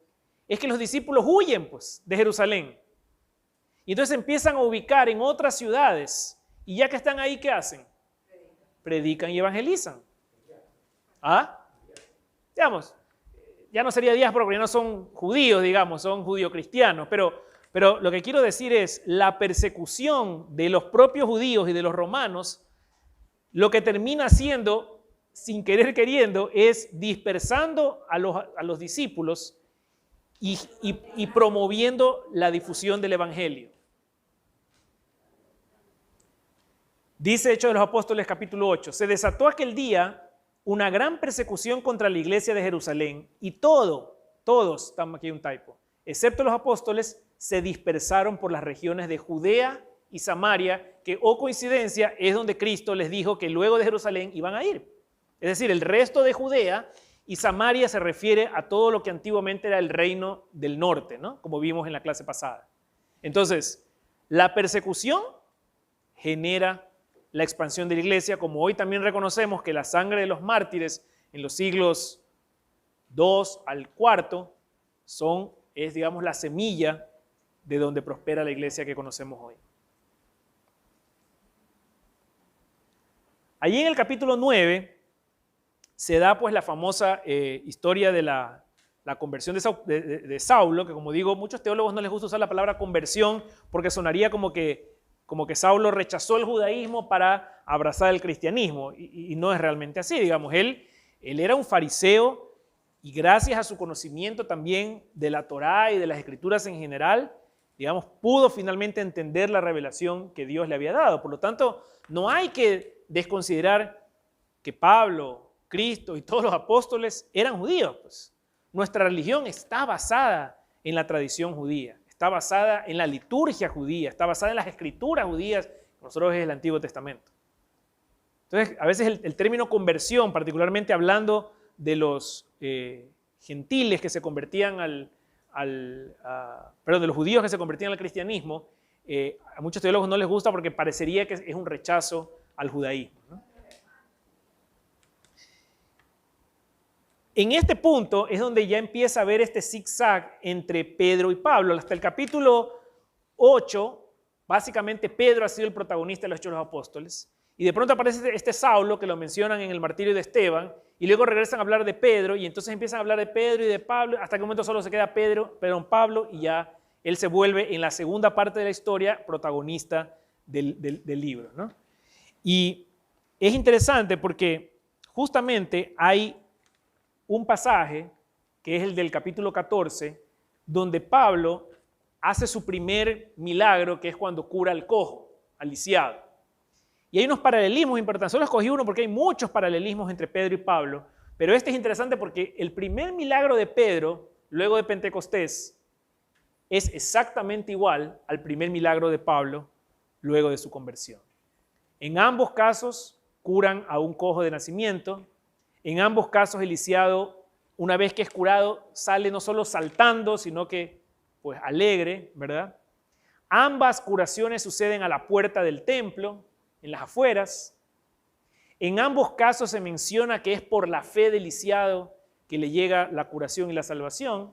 S1: es que los discípulos huyen pues, de Jerusalén. Y entonces empiezan a ubicar en otras ciudades. Y ya que están ahí, ¿qué hacen? Predican y evangelizan. ¿Ah? Digamos, ya no sería diáspora porque no son judíos, digamos, son judío-cristianos. Pero lo que quiero decir es, la persecución de los propios judíos y de los romanos, lo que termina haciendo, sin querer queriendo, es dispersando a los discípulos y promoviendo la difusión del evangelio. Dice Hechos de los Apóstoles capítulo 8, se desató aquel día una gran persecución contra la iglesia de Jerusalén y todos, estamos aquí un typo, excepto los apóstoles, se dispersaron por las regiones de Judea y Samaria, que, oh coincidencia, es donde Cristo les dijo que luego de Jerusalén iban a ir. Es decir, el resto de Judea y Samaria se refiere a todo lo que antiguamente era el reino del norte, ¿no? Como vimos en la clase pasada. Entonces, la persecución genera la expansión de la iglesia, como hoy también reconocemos que la sangre de los mártires en los siglos II al IV es, digamos, la semilla de donde prospera la iglesia que conocemos hoy. Allí en el capítulo 9 se da pues la famosa historia de la conversión de Saulo, que como digo, muchos teólogos no les gusta usar la palabra conversión porque sonaría como que Saulo rechazó el judaísmo para abrazar el cristianismo, y no es realmente así, digamos. Él era un fariseo y gracias a su conocimiento también de la Torá y de las escrituras en general, digamos, pudo finalmente entender la revelación que Dios le había dado. Por lo tanto, no hay que desconsiderar que Pablo, Cristo y todos los apóstoles eran judíos. Pues. Nuestra religión está basada en la tradición judía. Está basada en la liturgia judía, está basada en las escrituras judías, nosotros es el Antiguo Testamento. Entonces, a veces el término conversión, particularmente hablando de los gentiles que se convertían de los judíos que se convertían al cristianismo, a muchos teólogos no les gusta porque parecería que es un rechazo al judaísmo, ¿no? En este punto es donde ya empieza a haber este zigzag entre Pedro y Pablo. Hasta el capítulo 8, básicamente Pedro ha sido el protagonista de los Hechos de los Apóstoles. Y de pronto aparece este Saulo, que lo mencionan en el martirio de Esteban, y luego regresan a hablar de Pedro, y entonces empiezan a hablar de Pedro y de Pablo, hasta que un momento solo se queda Pablo, y ya él se vuelve en la segunda parte de la historia protagonista del libro, ¿no? Y es interesante porque justamente hay un pasaje, que es el del capítulo 14, donde Pablo hace su primer milagro, que es cuando cura al cojo, al lisiado. Y hay unos paralelismos importantes. Solo escogí uno porque hay muchos paralelismos entre Pedro y Pablo, pero este es interesante porque el primer milagro de Pedro, luego de Pentecostés, es exactamente igual al primer milagro de Pablo, luego de su conversión. En ambos casos curan a un cojo de nacimiento. En ambos casos el lisiado, una vez que es curado, sale no solo saltando, sino que pues alegre, ¿verdad? Ambas curaciones suceden a la puerta del templo, en las afueras. En ambos casos se menciona que es por la fe del lisiado que le llega la curación y la salvación.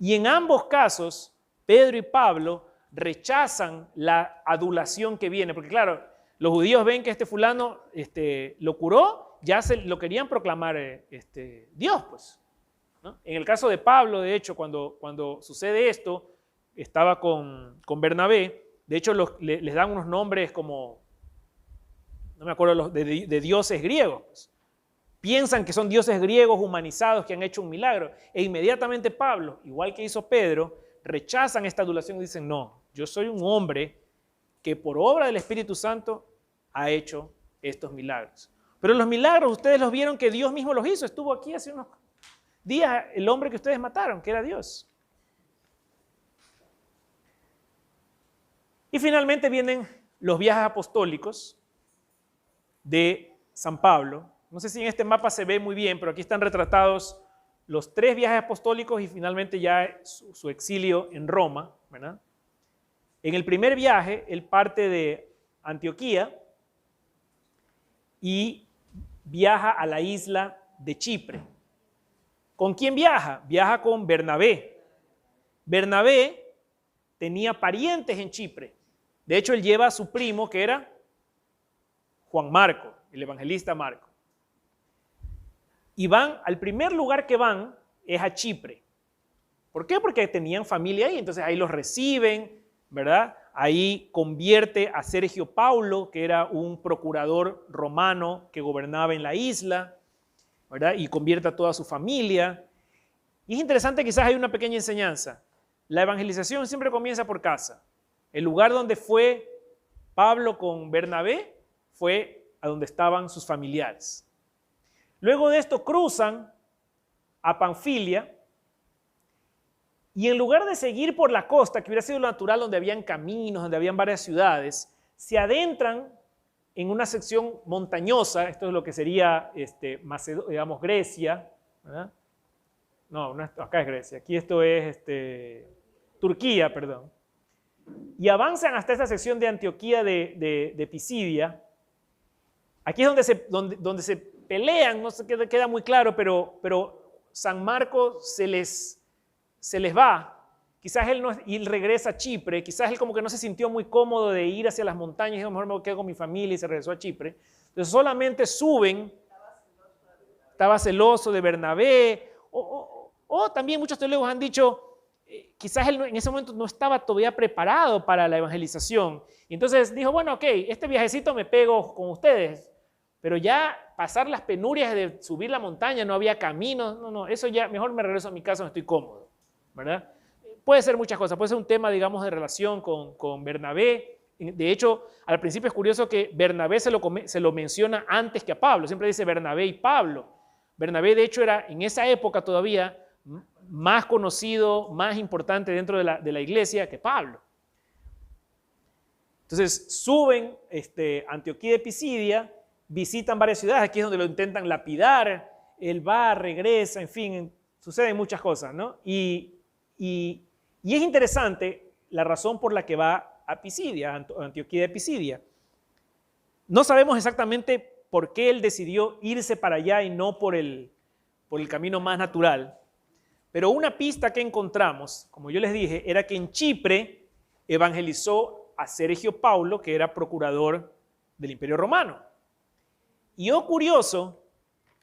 S1: Y en ambos casos, Pedro y Pablo rechazan la adulación que viene, porque claro, los judíos ven que este fulano lo curó, ya lo querían proclamar Dios, pues, ¿no? En el caso de Pablo, de hecho, cuando sucede esto, estaba con Bernabé, de hecho les dan unos nombres como, no me acuerdo, de dioses griegos, pues. Piensan que son dioses griegos humanizados que han hecho un milagro, e inmediatamente Pablo, igual que hizo Pedro, rechazan esta adulación y dicen, no, yo soy un hombre que por obra del Espíritu Santo ha hecho estos milagros. Pero los milagros ustedes los vieron que Dios mismo los hizo. Estuvo aquí hace unos días el hombre que ustedes mataron, que era Dios. Y finalmente vienen los viajes apostólicos de San Pablo. No sé si en este mapa se ve muy bien, pero aquí están retratados los 3 viajes apostólicos y finalmente ya su exilio en Roma, ¿verdad? En el primer viaje, él parte de Antioquía y viaja a la isla de Chipre. ¿Con quién viaja? Viaja con Bernabé. Bernabé tenía parientes en Chipre. De hecho, él lleva a su primo, que era Juan Marco, el evangelista Marco. Y van, al primer lugar que van es a Chipre. ¿Por qué? Porque tenían familia ahí, entonces ahí los reciben, ¿verdad? Ahí convierte a Sergio Paulo, que era un procurador romano que gobernaba en la isla, ¿verdad? Y convierte a toda su familia. Y es interesante, quizás hay una pequeña enseñanza. La evangelización siempre comienza por casa. El lugar donde fue Pablo con Bernabé fue a donde estaban sus familiares. Luego de esto cruzan a Panfilia y en lugar de seguir por la costa, que hubiera sido lo natural, donde habían caminos, donde habían varias ciudades, se adentran en una sección montañosa. Esto es lo que sería digamos, Grecia, ¿verdad? No, acá es Grecia, aquí esto es Turquía, perdón. Y avanzan hasta esta sección de Antioquía de Pisidia. Aquí es donde se pelean, no se queda muy claro, pero San Marcos se les va. Quizás él regresa a Chipre, quizás él como que no se sintió muy cómodo de ir hacia las montañas, y a lo mejor me quedo con mi familia y se regresó a Chipre. Entonces solamente suben, estaba celoso de Bernabé, o también muchos teólogos han dicho, quizás él en ese momento no estaba todavía preparado para la evangelización. Y entonces dijo, bueno, ok, este viajecito me pego con ustedes, pero ya pasar las penurias de subir la montaña, no había caminos, no, eso ya, mejor me regreso a mi casa, no estoy cómodo, ¿verdad? Puede ser muchas cosas, puede ser un tema, digamos, de relación con Bernabé. De hecho, al principio es curioso que Bernabé se lo menciona antes que a Pablo, siempre dice Bernabé y Pablo. Bernabé, de hecho, era en esa época todavía más conocido, más importante dentro de la iglesia que Pablo. Entonces suben Antioquía de Pisidia, visitan varias ciudades, aquí es donde lo intentan lapidar, él va, regresa, en fin, suceden muchas cosas, ¿no? Y es interesante la razón por la que va a Pisidia, a Antioquía de Pisidia. No sabemos exactamente por qué él decidió irse para allá y no por el camino más natural. Pero una pista que encontramos, como yo les dije, era que en Chipre evangelizó a Sergio Paulo, que era procurador del Imperio Romano. Y oh curioso,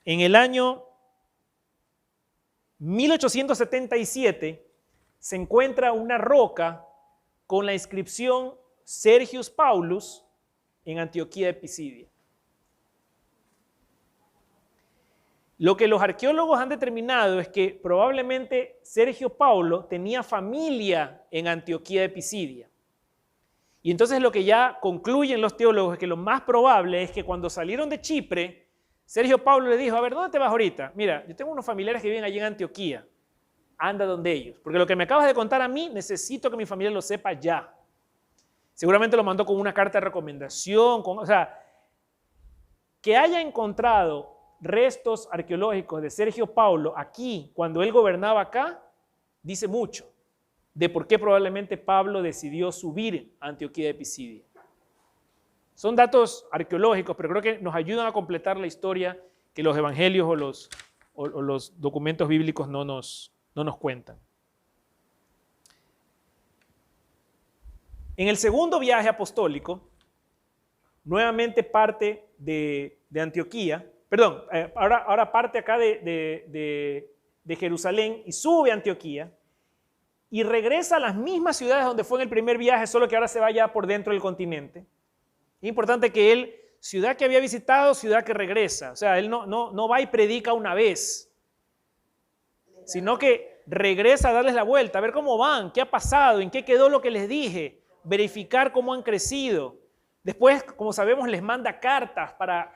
S1: en el año 1877 se encuentra una roca con la inscripción Sergius Paulus en Antioquía de Pisidia. Lo que los arqueólogos han determinado es que probablemente Sergio Paulo tenía familia en Antioquía de Pisidia. Y entonces lo que ya concluyen los teólogos es que lo más probable es que cuando salieron de Chipre, Sergio Paulo le dijo, a ver, ¿dónde te vas ahorita? Mira, yo tengo unos familiares que viven allí en Antioquía. Anda donde ellos. Porque lo que me acabas de contar a mí, necesito que mi familia lo sepa ya. Seguramente lo mandó con una carta de recomendación. O sea, que haya encontrado restos arqueológicos de Sergio Paulo aquí, cuando él gobernaba acá, dice mucho de por qué probablemente Pablo decidió subir a Antioquía de Pisidia. Son datos arqueológicos, pero creo que nos ayudan a completar la historia que los evangelios o los documentos bíblicos no nos cuentan. En el segundo viaje apostólico, nuevamente parte de Antioquía, perdón, ahora parte acá de Jerusalén y sube a Antioquía y regresa a las mismas ciudades donde fue en el primer viaje, solo que ahora se va ya por dentro del continente. Es importante que él, ciudad que había visitado, ciudad que regresa. O sea, él no va y predica una vez, sino que regresa a darles la vuelta, a ver cómo van, qué ha pasado, en qué quedó lo que les dije, verificar cómo han crecido. Después, como sabemos, les manda cartas para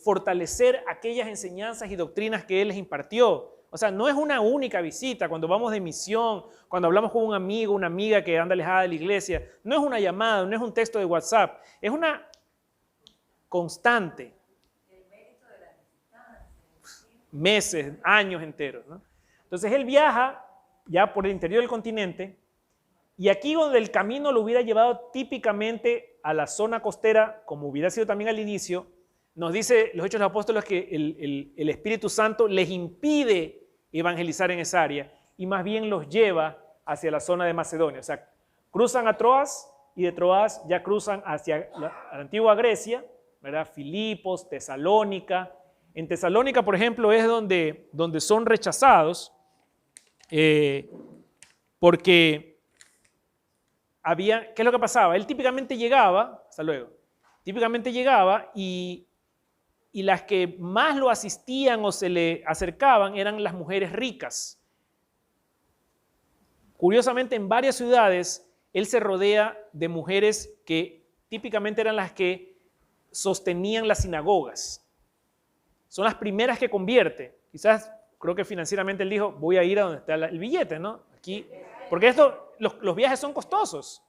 S1: fortalecer aquellas enseñanzas y doctrinas que él les impartió. O sea, no es una única visita. Cuando vamos de misión, cuando hablamos con un amigo, una amiga que anda alejada de la iglesia, no es una llamada, no es un texto de WhatsApp, es una constante. Meses, años enteros, ¿no? Entonces él viaja ya por el interior del continente y aquí donde el camino lo hubiera llevado típicamente a la zona costera, como hubiera sido también al inicio, nos dice los Hechos de los Apóstoles que el Espíritu Santo les impide evangelizar en esa área y más bien los lleva hacia la zona de Macedonia. O sea, cruzan a Troas y de Troas ya cruzan hacia la antigua Grecia, ¿verdad? Filipos, Tesalónica. En Tesalónica, por ejemplo, es donde son rechazados porque ¿qué es lo que pasaba? Él típicamente llegaba, hasta luego, típicamente llegaba y las que más lo asistían o se le acercaban eran las mujeres ricas. Curiosamente, en varias ciudades, él se rodea de mujeres que típicamente eran las que sostenían las sinagogas. Son las primeras que convierte. Quizás, creo que financieramente él dijo, voy a ir a donde está el billete, ¿no? Aquí, porque los viajes son costosos.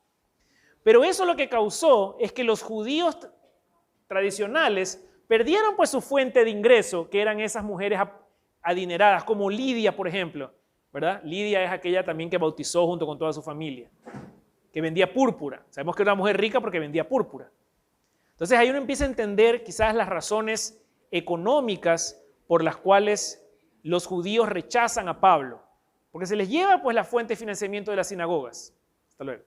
S1: Pero eso lo que causó es que los judíos tradicionales perdieron pues su fuente de ingreso, que eran esas mujeres adineradas, como Lidia, por ejemplo, ¿verdad? Lidia es aquella también que bautizó junto con toda su familia, que vendía púrpura. Sabemos que era una mujer rica porque vendía púrpura. Entonces ahí uno empieza a entender quizás las razones económicas por las cuales los judíos rechazan a Pablo, porque se les lleva pues la fuente de financiamiento de las sinagogas. Hasta luego.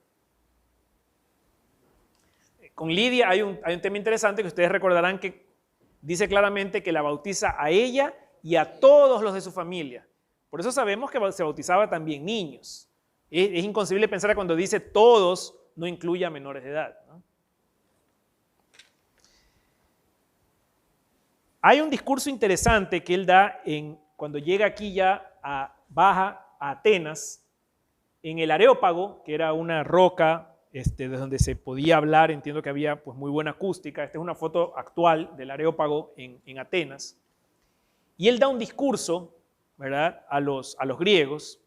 S1: Con Lidia hay un tema interesante que ustedes recordarán que dice claramente que la bautiza a ella y a todos los de su familia. Por eso sabemos que se bautizaba también niños. Es inconcebible pensar que cuando dice todos no incluye a menores de edad, ¿no? Hay un discurso interesante que él da cuando llega aquí ya baja a Atenas, en el Areópago, que era una roca desde donde se podía hablar. Entiendo que había pues muy buena acústica. Esta es una foto actual del Areópago en Atenas. Y él da un discurso, ¿verdad?, a los griegos.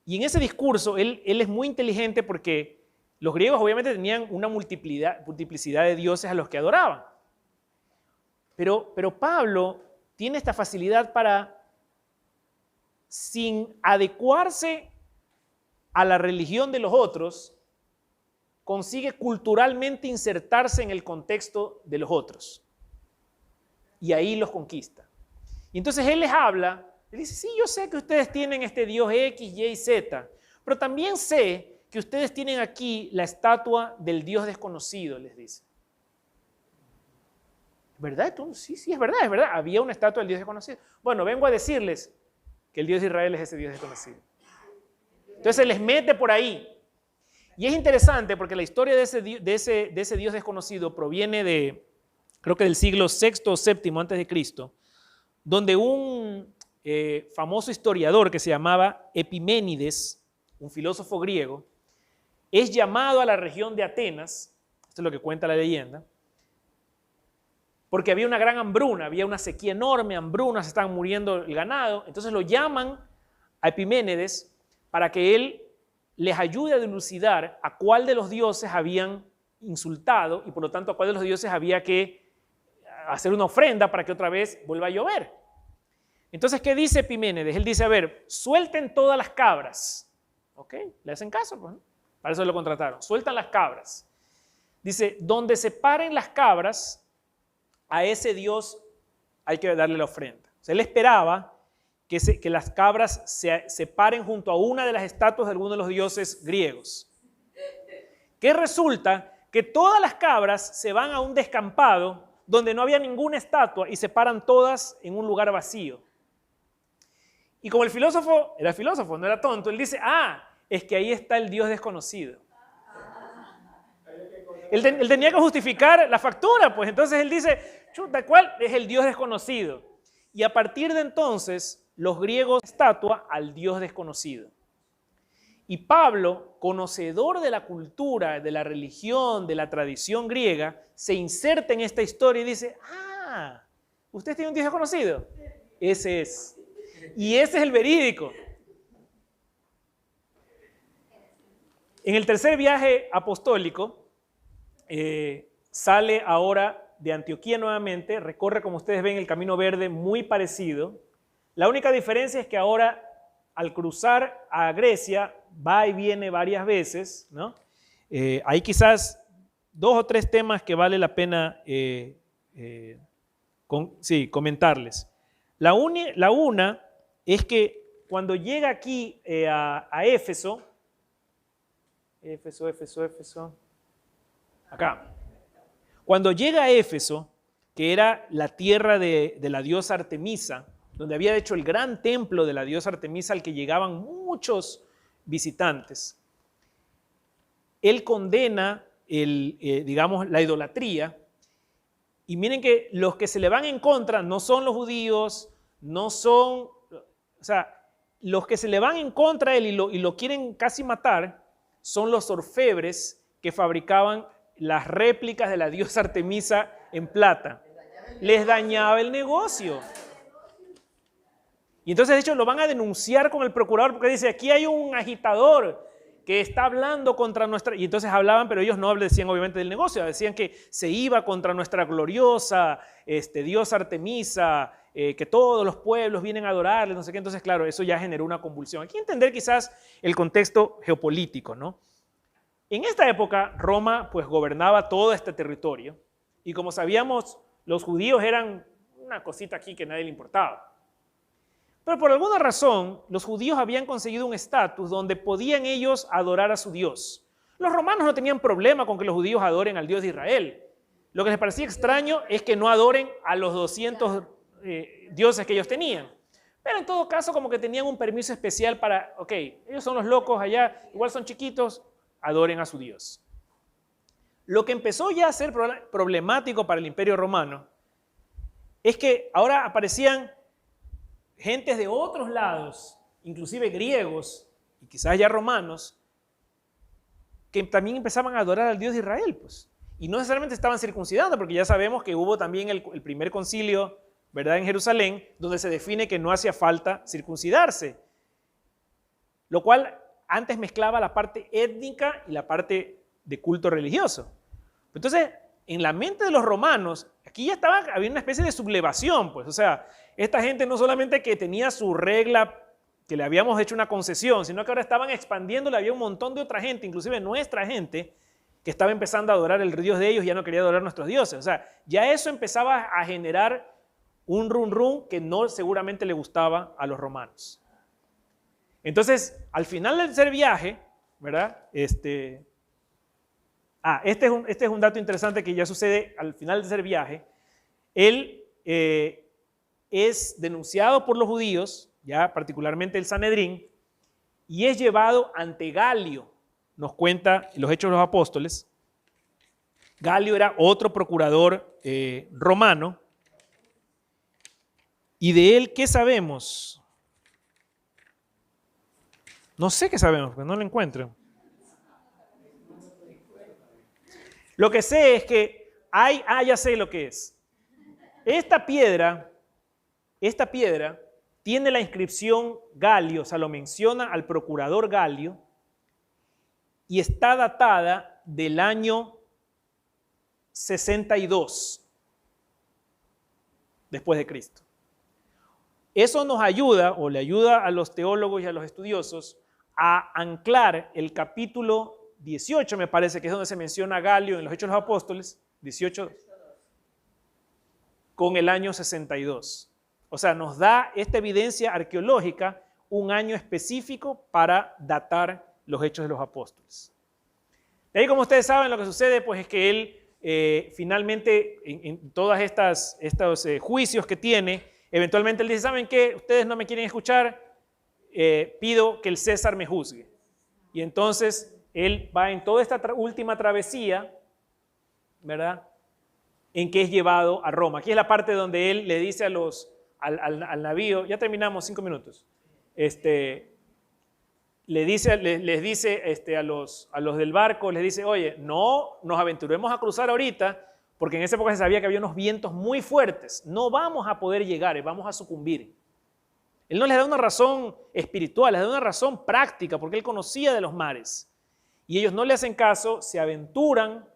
S1: Y en ese discurso él es muy inteligente porque los griegos obviamente tenían una multiplicidad de dioses a los que adoraban. Pero Pablo tiene esta facilidad para, sin adecuarse a la religión de los otros, consigue culturalmente insertarse en el contexto de los otros. Y ahí los conquista. Y entonces él les habla, él dice, sí, yo sé que ustedes tienen este Dios X, Y, Z, pero también sé que ustedes tienen aquí la estatua del Dios desconocido, les dice. ¿Verdad? Sí, es verdad, es verdad. Había una estatua del Dios desconocido. Bueno, vengo a decirles que el Dios de Israel es ese Dios desconocido. Entonces se les mete por ahí. Y es interesante porque la historia de ese Dios desconocido proviene creo que del siglo VI o VII antes de Cristo, donde un famoso historiador que se llamaba Epiménides, un filósofo griego, es llamado a la región de Atenas, esto es lo que cuenta la leyenda, porque había una gran hambruna, había una sequía enorme, hambruna, se estaban muriendo el ganado. Entonces lo llaman a Epiménides para que él les ayude a dilucidar a cuál de los dioses habían insultado y por lo tanto a cuál de los dioses había que hacer una ofrenda para que otra vez vuelva a llover. Entonces, ¿qué dice Epiménides? Él dice, a ver, suelten todas las cabras. ¿Ok? ¿Le hacen caso? Pues, ¿no? Para eso lo contrataron. Sueltan las cabras. Dice, donde se paren las cabras, a ese Dios hay que darle la ofrenda. O sea, él esperaba que las cabras se paren junto a una de las estatuas de alguno de los dioses griegos. ¿Qué resulta? Que todas las cabras se van a un descampado donde no había ninguna estatua y se paran todas en un lugar vacío. Y como el filósofo, era filósofo, no era tonto, él dice, es que ahí está el Dios desconocido. Él tenía que justificar la factura, pues entonces él dice, chuta, ¿cuál es el Dios desconocido? Y a partir de entonces, los griegos estatua al Dios desconocido. Y Pablo, conocedor de la cultura, de la religión, de la tradición griega, se inserta en esta historia y dice, ¿usted tiene un Dios desconocido? Ese es. Y ese es el verídico. En el tercer viaje apostólico, sale ahora de Antioquía nuevamente, recorre, como ustedes ven, el Camino Verde muy parecido. La única diferencia es que ahora, al cruzar a Grecia, va y viene varias veces, ¿no? Hay quizás 2 o 3 temas que vale la pena comentarles. La una es que cuando llega aquí a Éfeso, acá. Cuando llega a Éfeso, que era la tierra de la diosa Artemisa, donde había hecho el gran templo de la diosa Artemisa al que llegaban muchos visitantes, él condena la idolatría. Y miren que los que se le van en contra no son los judíos, los que se le van en contra a él y lo quieren casi matar son los orfebres que fabricaban las réplicas de la diosa Artemisa en plata. Les dañaba el negocio. Y entonces, de hecho, lo van a denunciar con el procurador porque dice, aquí hay un agitador que está hablando contra nuestra... Y entonces hablaban, pero ellos no decían obviamente del negocio, decían que se iba contra nuestra gloriosa diosa Artemisa, que todos los pueblos vienen a adorarle, no sé qué. Entonces, claro, eso ya generó una convulsión. Hay que entender quizás el contexto geopolítico, ¿no? En esta época, Roma pues gobernaba todo este territorio y como sabíamos, los judíos eran una cosita aquí que a nadie le importaba. Pero por alguna razón, los judíos habían conseguido un estatus donde podían ellos adorar a su Dios. Los romanos no tenían problema con que los judíos adoren al Dios de Israel. Lo que les parecía extraño es que no adoren a los 200 dioses que ellos tenían. Pero en todo caso, como que tenían un permiso especial para, ok, ellos son los locos allá, igual son chiquitos, adoren a su Dios. Lo que empezó ya a ser problemático para el Imperio Romano es que ahora aparecían gentes de otros lados, inclusive griegos y quizás ya romanos, que también empezaban a adorar al Dios de Israel, pues. Y no necesariamente estaban circuncidando, porque ya sabemos que hubo también el primer concilio, ¿verdad?, en Jerusalén, donde se define que no hacía falta circuncidarse. Lo cual antes mezclaba la parte étnica y la parte de culto religioso. Entonces, en la mente de los romanos, aquí ya había una especie de sublevación, pues. O sea, esta gente no solamente que tenía su regla, que le habíamos hecho una concesión, sino que ahora estaban expandiéndole, había un montón de otra gente, inclusive nuestra gente, que estaba empezando a adorar el Dios de ellos y ya no quería adorar nuestros dioses. O sea, ya eso empezaba a generar un rum que no seguramente le gustaba a los romanos. Entonces, al final del tercer viaje, ¿verdad? Este es un dato interesante que ya sucede al final del tercer viaje. Él es denunciado por los judíos, ya particularmente el Sanedrín, y es llevado ante Galio. Nos cuenta los Hechos de los Apóstoles. Galio era otro procurador romano. ¿Y de él qué sabemos? No sé qué sabemos, porque no lo encuentro. Lo que sé es que ya sé lo que es. Esta piedra tiene la inscripción Galio, o sea, lo menciona al procurador Galio, y está datada del año 62 después de Cristo. Eso nos ayuda, o le ayuda a los teólogos y a los estudiosos, a anclar el capítulo 18, me parece que es donde se menciona a Galio en los Hechos de los Apóstoles, 18, con el año 62. O sea, nos da esta evidencia arqueológica un año específico para datar los Hechos de los Apóstoles. De ahí, como ustedes saben, lo que sucede pues es que él finalmente, en todos estos juicios que tiene, eventualmente él dice, ¿saben qué? Ustedes no me quieren escuchar, pido que el César me juzgue. Y entonces él va en toda esta última travesía, ¿verdad?, en que es llevado a Roma. Aquí es la parte donde él le dice al navío, ya terminamos, 5 minutos, les dice a los del barco, les dice, oye, no nos aventuremos a cruzar ahorita, porque en esa época se sabía que había unos vientos muy fuertes, no vamos a poder llegar, vamos a sucumbir. Él no les da una razón espiritual, les da una razón práctica, porque él conocía de los mares. Y ellos no le hacen caso, se aventuran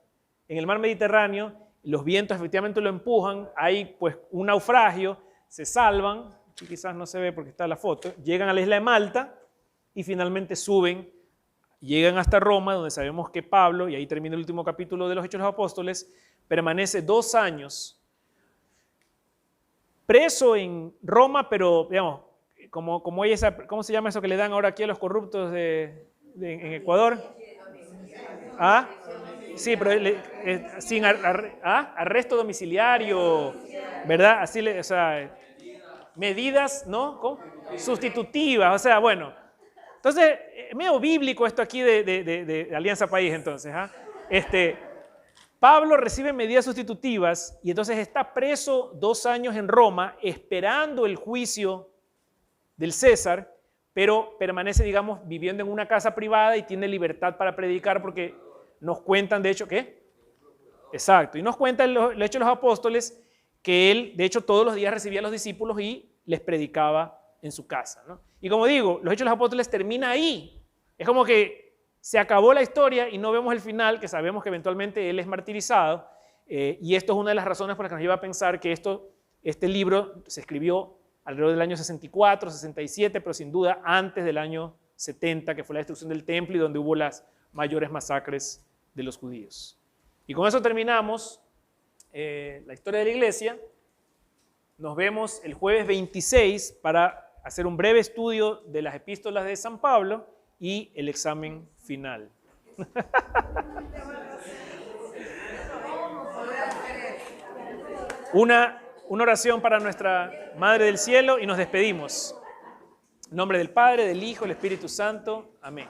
S1: en el mar Mediterráneo, los vientos efectivamente lo empujan, hay pues un naufragio, se salvan, aquí quizás no se ve porque está la foto, llegan a la isla de Malta y finalmente suben, llegan hasta Roma, donde sabemos que Pablo, y ahí termina el último capítulo de los Hechos de los Apóstoles, permanece 2 años preso en Roma, pero digamos, como hay esa, ¿cómo se llama eso que le dan ahora aquí a los corruptos en Ecuador? ¿Ah? Sí, pero sin arresto domiciliario, ¿verdad? Así, o sea, medidas, ¿no? ¿Cómo? Sustitutivas, o sea, bueno. Entonces, medio bíblico esto aquí de Alianza País, entonces. ¿Ah? Pablo recibe medidas sustitutivas y entonces está preso 2 años en Roma esperando el juicio del César, pero permanece, digamos, viviendo en una casa privada y tiene libertad para predicar porque nos cuentan, de hecho, ¿qué? Exacto, y nos cuentan los Hechos de los Apóstoles que él, de hecho, todos los días recibía a los discípulos y les predicaba en su casa, ¿no? Y como digo, los Hechos de los Apóstoles termina ahí. Es como que se acabó la historia y no vemos el final, que sabemos que eventualmente él es martirizado, y esto es una de las razones por las que nos lleva a pensar que este libro se escribió alrededor del año 64, 67, pero sin duda antes del año 70, que fue la destrucción del templo y donde hubo las mayores masacres de los judíos. Y con eso terminamos la historia de la iglesia. Nos vemos el jueves 26 para hacer un breve estudio de las epístolas de San Pablo y el examen final. Una oración para nuestra Madre del Cielo y nos despedimos. En nombre del Padre, del Hijo, del Espíritu Santo. Amén.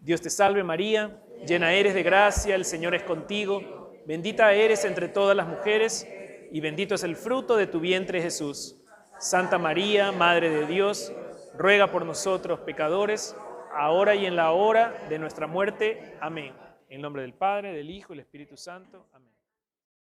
S1: Dios te salve María, llena eres de gracia, el Señor es contigo. Bendita eres entre todas las mujeres y bendito es el fruto de tu vientre Jesús. Santa María, Madre de Dios, ruega por nosotros pecadores, ahora y en la hora de nuestra muerte. Amén. En nombre del Padre, del Hijo y del Espíritu Santo. Amén.